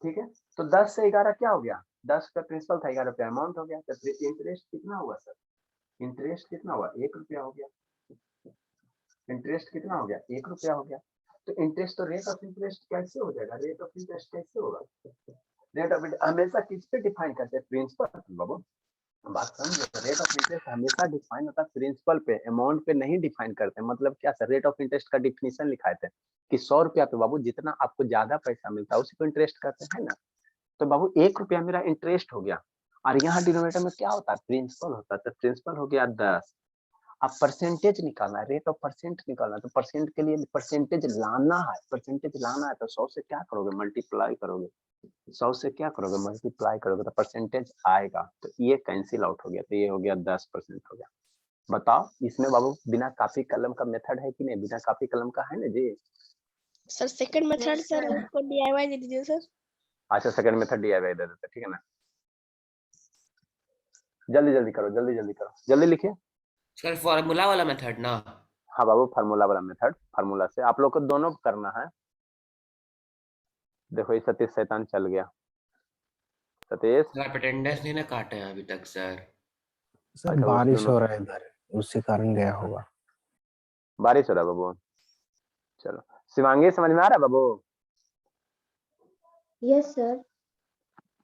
ठीक है, तो 10 से 11 क्या हो गया, 10 का प्रिंसिपल था, 11 रुपया अमाउंट हो गया। तो इंटरेस्ट कितना हुआ सर, इंटरेस्ट कितना हुआ, 1 रुपया हो गया। इंटरेस्ट कितना हो गया, 1 रुपया हो गया। तो इंटरेस्ट, तो रेट ऑफ इंटरेस्ट कैसे हो जाएगा, रेट ऑफ इंटरेस्ट कैसे होगा? रेट ऑफ इंटरेस्ट हमेशा किस पे डिफाइन करते हैं, प्रिंसिपल बाबू, बात समझो। रेट ऑफ इंटरेस्ट हमेशा डिफाइन होता है प्रिंसिपल पे, अमाउंट पे नहीं डिफाइन करते। मतलब क्या सर, रेट ऑफ इंटरेस्ट का डिफिनीशन लिखाए थे कि 100 रुपया पे बाबू जितना आपको ज्यादा पैसा मिलता है उसी को इंटरेस्ट कहते हैं ना। तो बाबू 1 रुपया मेरा इंटरेस्ट हो गया, और यहाँ डिनोमिनेटर में क्या होता है, प्रिंसिपल होता है। तो प्रिंसिपल हो गया 10। अब परसेंटेज निकालना है, रेट ऑफ परसेंट निकालना है। तो परसेंट के लिए परसेंटेज लाना है, तो 100 से क्या करोगे, मल्टीप्लाई करोगे। 100 से क्या करोगे, मल्टीप्लाई करोगे, तो परसेंटेज आएगा। तो ये कैंसिल आउट हो गया, तो ये हो गया 10% हो गया। बताओ इसमें बाबू बिना कापी कलम का मेथड है कि नहीं, बिना कापी कलम का है ना जी? Sir second method Yes, sir sir. उसको DIY दे दीजिए सर। अच्छा सेकंड मेथड DIY दे देते, ठीक है ना। जल्दी जल्दी करो, जल्दी जल्दी करो, जल्दी लिखिए। सर फॉर्मूला वाला मेथड ना। हाँ बाबू, फार्मूला वाला मेथड, फार्मूला से आप लोग को दोनों करना है। देखो ये सतीश शैतान चल गया। सतीश, सर आप अटेंडेंस नहीं ना काटे हैं अभी तक सर। सर अच्छा, उस बारिश दोनों हो रहा है इधर, उसके कारण गया होगा। बारिश हो रहा है बाबू। चलो शिवांगी, समझ में आ रहा है बाबू? Yes sir.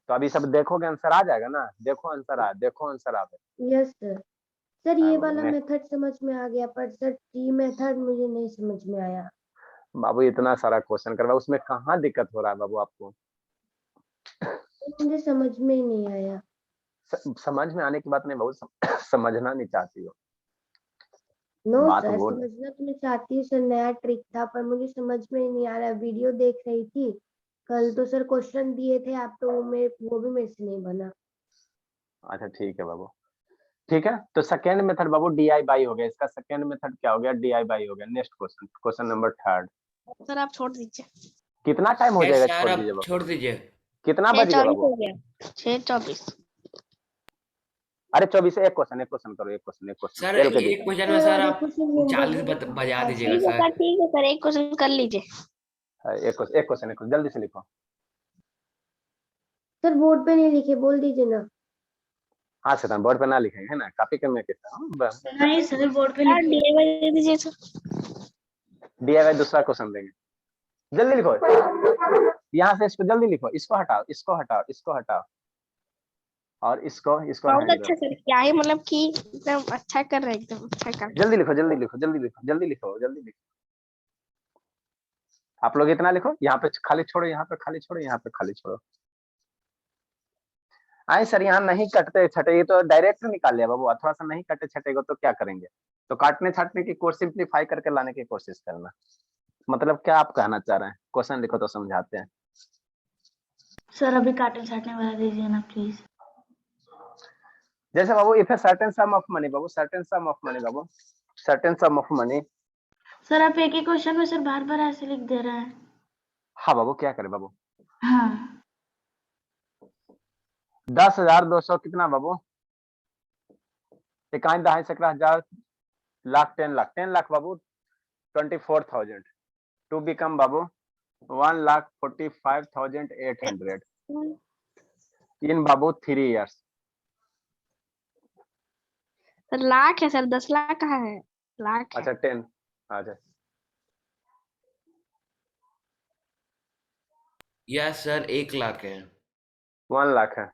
तो अभी सब देखोगे, आंसर आ जाएगा ना। देखो आंसर आ, देखो आंसर आ। Yes sir. सर हाँ ये बाबू, वाला next। मेथड समझ में आ गया, पर सर टी मेथड मुझे नहीं समझ में आया। बाबू इतना सारा क्वेश्चन करवा, उसमें कहाँ दिक्कत हो रहा है बाबू आपको? मुझे समझ में ही नहीं आया। समझ में आने की बात नहीं बाबू, समझना नहीं चाहती हो। नो बात सर, वो समझना तो मैं चाहती हूँ सर, नया ट्रिक था पर मुझे समझ में ही नहीं आ रहा। वीडियो देख रही थी कल तो सर, क्वेश्चन दिए थे आप तो वो भी मेरे से नहीं बना। अच्छा ठीक है बाबू, ठीक है। तो सेकेंड मेथड बाबू DIY हो गया, इसका सेकेंड मेथड क्या हो गया? DIY हो गया। Next question, question number 3। Sir आप छोड़ दीजिए। कितना टाइम हो यस जाएगा सर छोड़ आप दीजिए बाबू? छोड़ दीजिए। कितना बजेगा 6:24 बाबू? हो गया। 6:24। अरे 24 एक क्वेश्चन, एक क्वेश्चन करो, एक क्वेश्चन, एक क्वेश्चन सर एल के एक जी। क्वेश्चन में सर आप क्वेश्चन 40 बजा दीजिएगा ठीक है सर। सर, ठीक है सर, एक क्वेश्चन कर लीजिए। एक क्वेश्चन, एक क्वेश्चन, एक क्वेश्चन, जल्दी से लिखो। सर बोर्ड पे नहीं लिखे, बोल दीजिए ना। हाँ शैतान, बोर्ड पे ना लिखेंगे है ना, कॉपी करने के साथ। नहीं सर, बोर्ड पे सर लिखिए। DIY दे दीजिए सर। DIY दूसरा क्वेश्चन देंगे, जल्दी लिखो। यहाँ से इसको जल्दी लिखो, इसको हटाओ, इसको हटाओ, इसको हटाओ, और इसको बहुत रहने दो। अच्छा सर, क्या ही मतलब कि एकदम अच्छा कर रहे हैं, एकदम अच्छा कर रहे हैं। जल्दी लिखो, जल्दी लिखो, जल्दी लिखो, जल्दी लिखो, जल्दी लिखो। आप लोग इतना लिखो, यहाँ पे खाली छोड़ो, यहाँ पे खाली छोड़ो, यहाँ पे खाली छोड़ो। आए सर, यहाँ नहीं कटते छटे, ये तो डायरेक्ट निकाल लिया बाबू। थोड़ा सा नहीं कटे छटेगा तो क्या करेंगे? तो काटने छाटने की कोर्स सिंप्लीफाई करके लाने की कोशिश करना। मतलब क्या आप कहना चाह रहे हैं? क्वेश्चन लिखो तो समझाते हैं। सर अभी काटने छाटने वाला दीजिए ना प्लीज। जैसे बाबू if a certain sum of money बाबू, सर्टेन सम ऑफ मनी बाबू, certain sum of money. Sir आप एक ही क्वेश्चन में सर बार बार ऐसे लिख दे रहे हैं। हाँ बाबू, क्या करे बाबू? हाँ 10,200 कितना बाबू? इकाई दहाई सैकड़ा हजार लाख 10 लाख, 10 लाख बाबू 24,000 टू बिकम बाबू 1,45,800 इन बाबू 3 years। सर लाख है सर, 10 लाख कहाँ है? लाख है। अच्छा 10, अच्छा यस सर 1 लाख है। 1 लाख है।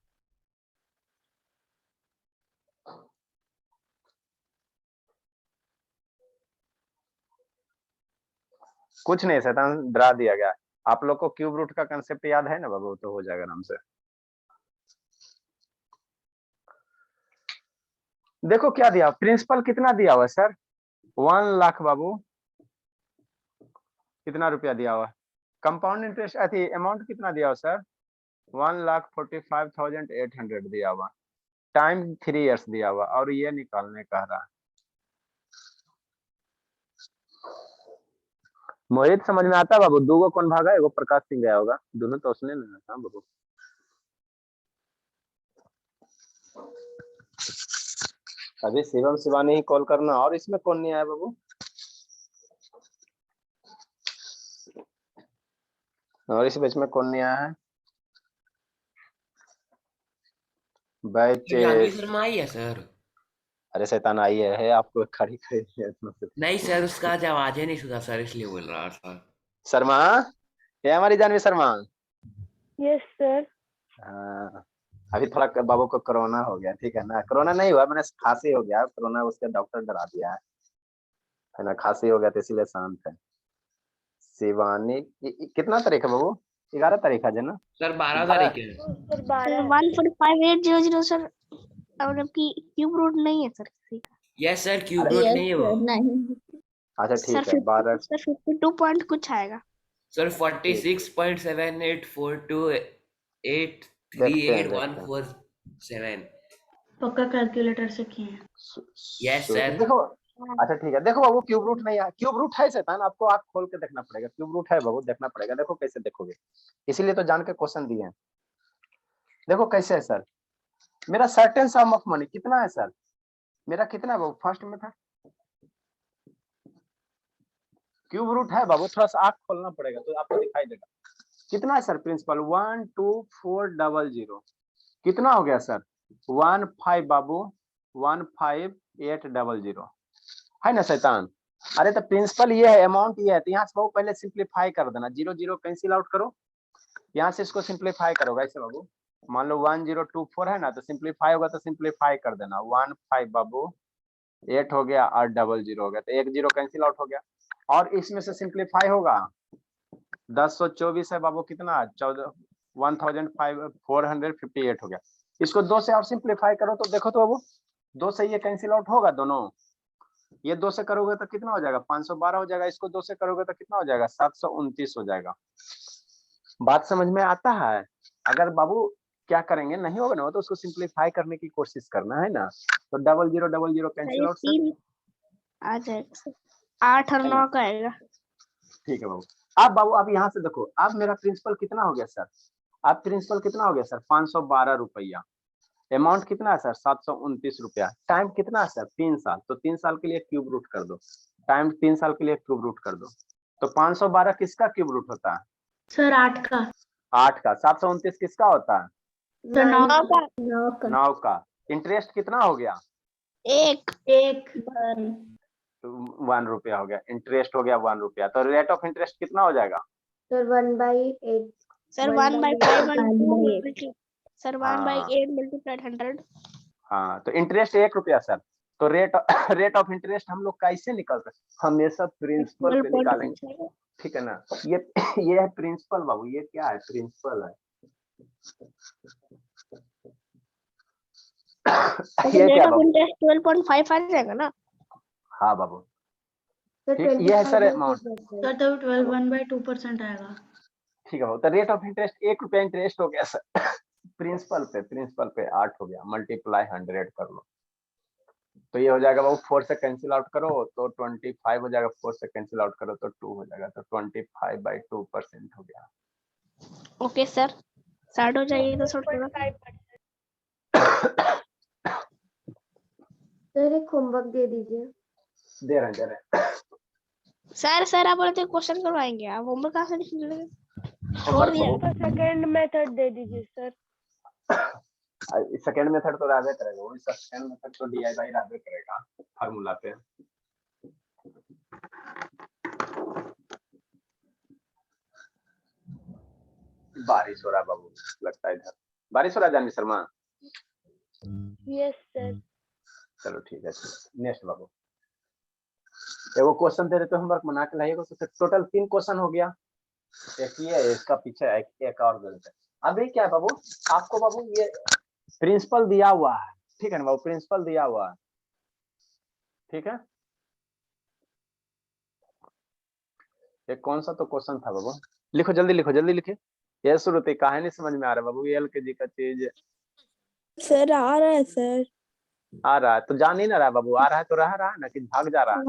कुछ नहीं शैतान, डरा दिया गया। आप लोग को क्यूब रूट का कंसेप्ट याद है ना बाबू, तो हो जाएगा आराम से। देखो क्या दिया, प्रिंसिपल कितना दिया हुआ सर? 1 लाख बाबू, कितना रुपया दिया हुआ? कंपाउंड इंटरेस्ट अथी अमाउंट कितना दिया हुआ सर? 1,45,800 दिया हुआ। टाइम 3 years दिया हुआ, और ये निकालने कह रहा है। मोहित समझ में आता है बाबू? दो कौन भागा? एगो प्रकाश सिंह गया होगा, दोनों तो उसने ना था बाबू। अभी शिवम शिवानी ही कॉल करना, और इसमें कौन नहीं आया बाबू? और इस बैच में कौन नहीं आया है? बैच जानवी शर्मा आई है सर। अरे शैतान आई है आपको खड़ी खड़ी नहीं सर उसका आज आवाज ही नहीं सुना सर, इसलिए बोल रहा था। शर्मा, ये हमारी जानवी शर्मा। Yes sir. हाँ, अभी थोड़ा बाबू को कोरोना हो गया, ठीक है ना। कोरोना नहीं हुआ, मैंने खांसी हो गया, कोरोना उसके डॉक्टर डरा दिया है ना। खांसी हो गया तो इसीलिए शांत है। शिवानी कितना तारीख है बाबू? 11 तारीख है ना? सर 12 तारीख है। सर सर 12 145,800 सर, मतलब कि क्यूब रूट नहीं है सर किसी का। यस सर क्यूब रूट नहीं है वो। अच्छा सर ठीक है, 12 सर 52 पॉइंट कुछ आएगा। सर 46.7842838147। पक्का कैलकुलेटर से किए हैं। Yes sir. देखो अच्छा ठीक है, देखो बाबू क्यूब रूट नहीं है, क्यूब रूट है शैतान, आपको आँख खोल के देखना पड़ेगा, क्यूब रूट है बाबू, देखना पड़ेगा, देखो कैसे देखोगे, इसीलिए तो जान के क्वेश्चन दिए हैं। देखो कैसे है सर, मेरा सर्टेन सम ऑफ मनी कितना है सर, मेरा कितना है बाबू, फर्स्ट में था क्यूब रूट है बाबू, थोड़ा सा आँख खोलना पड़ेगा तो आपको दिखाई देगा। कितना है सर प्रिंसिपल, 12400, कितना हो गया सर, 15 बाबू 15800, है ना शैतान। अरे तो प्रिंसिपल ये है, अमाउंट ये है, तो यहाँ से बाबू पहले सिंप्लीफाई कर देना, 0 0 कैंसिल आउट करो, यहाँ से इसको सिंप्लीफाई करोगे ऐसे बाबू, मान लो 1024 है ना, तो सिंप्लीफाई होगा तो सिंप्लीफाई कर देना, 15 बाबू 8 हो गया और 00 हो गया, तो 1 0 कैंसिल आउट हो गया, और इसमें से सिंप्लीफाई होगा 1024 है बाबू, कितना 1458 हो गया, इसको 2 से और सिंप्लीफाई करो तो देखो तो बाबू 2 से ये कैंसिल आउट होगा दोनों, ये 2 से करोगे तो कितना हो जाएगा 512 हो जाएगा, इसको 2 से करोगे तो कितना हो जाएगा 729 हो जाएगा। बात समझ में आता है। अगर बाबू क्या करेंगे, नहीं होगा ना तो उसको सिंप्लीफाई करने की कोशिश करना है ना, तो 0000 कैंसिल आउट सर, 3 आ जाएगा, 8 और 9 का आएगा। ठीक है बाबू। अब बाबू आप यहाँ से देखो, अब मेरा प्रिंसिपल कितना हो गया सर, अब प्रिंसिपल कितना हो गया सर 512 रुपया, अमाउंट कितना है सर 729 रुपया, टाइम कितना है सर 3 साल, तो 3 साल के लिए क्यूब रूट कर दो, टाइम 3 साल के लिए क्यूब रूट कर दो, तो 512 किसका क्यूब रूट होता है सर 8 का। 8 का, 729 किसका होता है सर 9 9 का। का 9 का, इंटरेस्ट कितना हो गया 1 1 रुपया हो गया, इंटरेस्ट हो गया 1 रुपया, तो रेट ऑफ इंटरेस्ट कितना हो जाएगा सर 1/8 सर 1 by 1/5 सर हाँ। 1/8 मल्टीप्लाइड 100। हाँ, तो इंटरेस्ट 1 रुपया सर, तो रेट रेट ऑफ इंटरेस्ट हम लोग कैसे निकालते हैं, हमेशा प्रिंसिपल पे निकालेंगे, ठीक है ना, ये है प्रिंसिपल बाबू, ये क्या है प्रिंसिपल है, ये रेट क्या ऑफ बाबू, इंटरेस्ट 12.5 आ जाएगा ना। हाँ बाबू सर ठीक, ये है सर 25 अमाउंट, सर तब 1/2% आएगा। ठीक है बाबू, तो रेट ऑफ इंटरेस्ट 1 रुपया इंटरेस्ट हो गया सर प्रिंसिपल पे 8 हो गया, मल्टीप्लाई 100 कर लो, तो ये हो जाएगा बाबू 4 से कैंसिल आउट करो तो 25 हो जाएगा, 4 से कैंसिल आउट करो तो 2 हो जाएगा, तो 25/2% हो गया। ओके सर, 60 हो जाएगी तो सर थोड़ा सर एक होमवर्क दे दीजिए। दे रहे हैं सर आप बोलते क्वेश्चन करवाएंगे, आप होमवर्क कहाँ से लिखने लगे, छोड़ दिया। सेकंड मेथड दे दीजिए सर। सेकंड मेथड तो रावे करेगा, वही सेकंड मेथड तो डीआईवाई रावे करेगा फार्मूला पे। बारिश हो रहा बाबू, लगता है इधर बारिश हो रहा जानवी शर्मा। Yes sir. चलो ठीक है, नेक्स्ट बाबू, एगो क्वेश्चन दे देते होमवर्क बना के लाइएगा, तो टोटल 3 क्वेश्चन हो गया, एक ये इसका पीछे एक और दे देते हैं। अभी क्या है बाबू, आपको बाबू ये प्रिंसिपल दिया हुआ है, ठीक है ना बाबू, प्रिंसिपल दिया हुआ है, ठीक है, ये कौन सा तो क्वेश्चन था बाबू, लिखो जल्दी लिखो, जल्दी लिखिए, ये श्रुति काहे नहीं समझ में आ रहा बाबू, ये एलकेजी का चीज सर आ रहा है सर। आ रहा है तो जान ही ना रहा बाबू, आ रहा है तो रह रहा है ना कि भाग जा रहा है,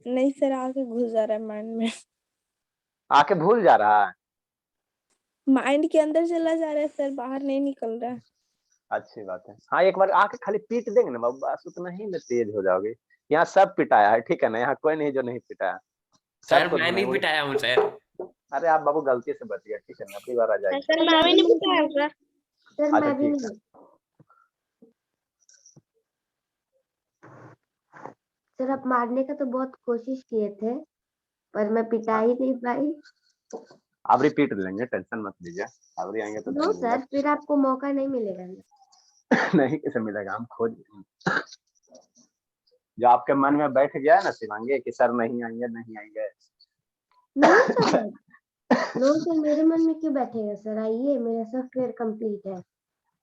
नहीं सर आके घुस जा रहा है माइंड में, आके भूल जा रहा है, माइंड के अंदर चला जा रहा है सर, बाहर नहीं निकल रहा है। अच्छी बात है। हाँ एक बार आके खाली पीट देंगे ना बाबू, बस उतना ही में तेज हो जाओगे, यहाँ सब पिटाया है, ठीक है ना, यहाँ कोई नहीं जो नहीं पिटाया, सर मैं नहीं पिटाया हूँ सर। अरे आप बाबू गलती से बच गया, ठीक है ना, अगली बार आ जाएगी। सर मैं भी नहीं पिटाया सर। सर अच्छा मैं भी ठीक है, नहीं। सर आप मारने का तो बहुत कोशिश किए थे पर मैं पिटा ही नहीं पाई। अब रिपीट लेंगे, टेंशन मत लीजिए, अब आएंगे तो नो सर, फिर आपको मौका नहीं मिलेगा ना। नहीं कैसे मिलेगा, हम खोज जो आपके मन में बैठ गया है ना शिवांगी कि सर नहीं आएंगे नहीं आएंगे। नो सर, नो सर, मेरे मन में क्यों बैठेगा सर, आइए मेरा सॉफ्टवेयर कंप्लीट है।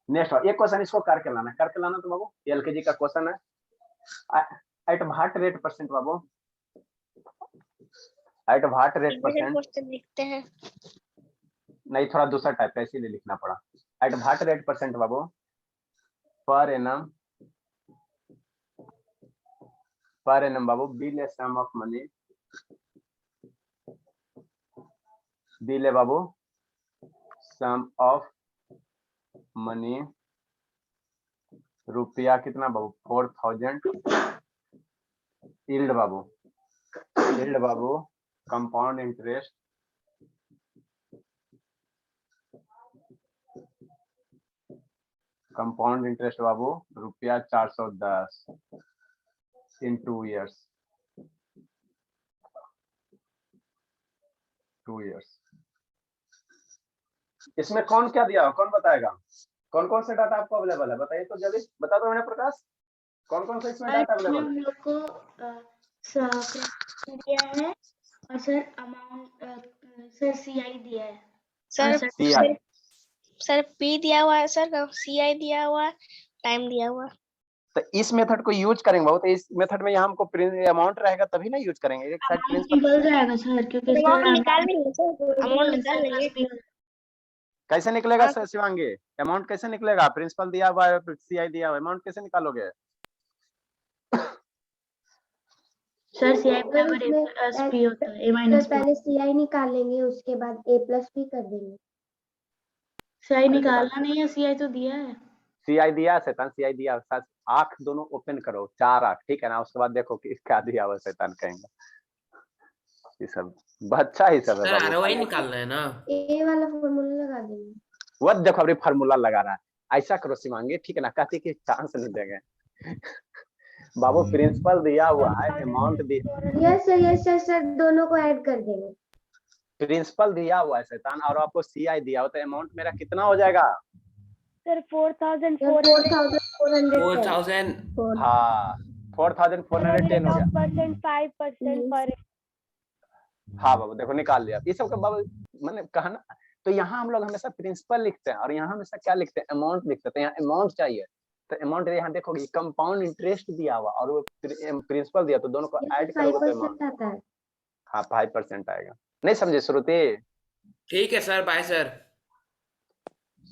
नेक्स्ट एक क्वेश्चन इसको करके लाना तो बाबू, एलकेजी का क्वेश्चन है, eight what rate percent Babu, eight what rate percent, question लिखते हैं नहीं थोड़ा दूसरा टाइप का इसीलिए लिखना पड़ा, एट व्हाट रेट परसेंट बाबू पर एनम पर एनम बाबू, bill a sum of money, bill a बाबू सम ऑफ मनी, रुपया कितना बाबू 4000, यील्ड बाबू, यील्ड बाबू कंपाउंड इंटरेस्ट, कंपाउंड इंटरेस्ट बाबू रुपया 410 इन 2 years, 2 years। इसमें कौन क्या दिया, कौन बताएगा? कौन कौन से डाटा आपको अवेलेबल है, बताइए तो जल्दी बता दो मैंने प्रकाश, कौन कौन से इसमें डाटा इसमें अवेलेबल हम है? लोग को दिया है और सर अमाउंट सर सीआई दिया है। Sir sir CI, sir P दिया हुआ है सर, सीआई दिया हुआ है, टाइम दिया हुआ है। तो इस मेथड को यूज करेंगे बाबू, तो इस मेथड में यहाँ हमको अमाउंट रहेगा तभी ना यूज करेंगे, एक साइड अमाउंट प्रिंसिपल निकल जाएगा सर, क्योंकि सर अमाउंट निकाल लेंगे सर, अमाउंट निकाल लेंगे। कैसे निकलेगा हाँ। सर शिवांगी, अमाउंट कैसे निकलेगा? प्रिंसिपल दिया हुआ है, सीआई दिया हुआ है, अमाउंट कैसे निकालोगे? सर सीआई सर बराबर ए इसमें प्लस पी होता है, ए सर माइनस पी। पहले सीआई निकालेंगे, उसके बाद ए प्लस पी कर देंगे। सीआई निकालना नहीं है, सीआई तो दिया है। सीआई दिया है शैतान, सीआई दिया है, साथ आंख दोनों ओपन करो, 4 आंख, ठीक है ना, उसके बाद देखो कि क्या दिया हुआ शैतान कहेंगे, ये सब बच्चा ही सब है सर बाबू। आरओआई निकालना है ना? ए वाला फॉर्मूला लगा देंगे। वो देखो अभी फार्मूला लगा रहा है, ऐसा करो शिवांगी, ठीक है ना, कहती कि चांस नहीं देंगे बाबू, प्रिंसिपल दिया हुआ है, अमाउंट दिया, यस सर दोनों को ऐड कर देंगे। प्रिंसिपल दिया हुआ है शैतान, और आपको सीआई दिया हुआ, तो अमाउंट मेरा कितना हो जाएगा? सर 4410 4000 हाँ 4410 हो गया। परसेंट 5% पर हाँ बाबू देखो निकाल लिया, ये सब का बाबू मैंने कहा ना, तो यहाँ हम लोग हमेशा प्रिंसिपल लिखते हैं और यहाँ हमेशा क्या लिखते हैं, अमाउंट लिखते हैं, तो यहाँ अमाउंट चाहिए, तो अमाउंट यहाँ देखोगे कंपाउंड इंटरेस्ट दिया हुआ और वो प्रिंसिपल दिया, तो दोनों को ऐड करोगे तो अमाउंट, 5% आता है। हाँ 5% आएगा। नहीं समझे श्रुति? ठीक है सर, बाय सर।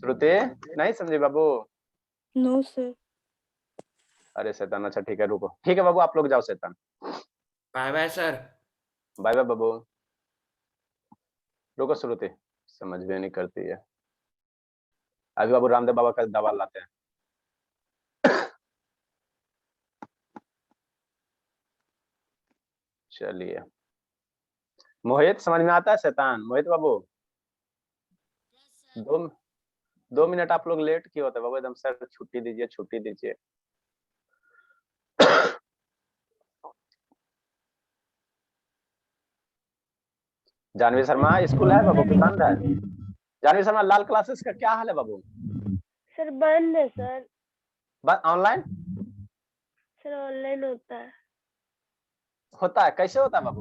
श्रुति नहीं समझे बाबू? No sir. अरे शैतान, अच्छा ठीक है रुको, ठीक है बाबू आप लोग जाओ शैतान, bye bye sir. Bye bye बाबू। रुको श्रुति, समझ में नहीं करती है, अभी बाबू रामदेव बाबा का दवा लाते हैं। चलिए मोहित समझ में आता है शैतान? मोहित बाबू 2 मिनट आप लोग लेट क्यों होते बाबू, एकदम सर छुट्टी दीजिए, छुट्टी दीजिए। जानवी शर्मा स्कूल है बाबू कि बंद है? जानवी शर्मा लाल क्लासेस का क्या हाल है बाबू? सर बंद है सर। बस ऑनलाइन सर ऑनलाइन होता है। होता है, कैसे होता है बाबू?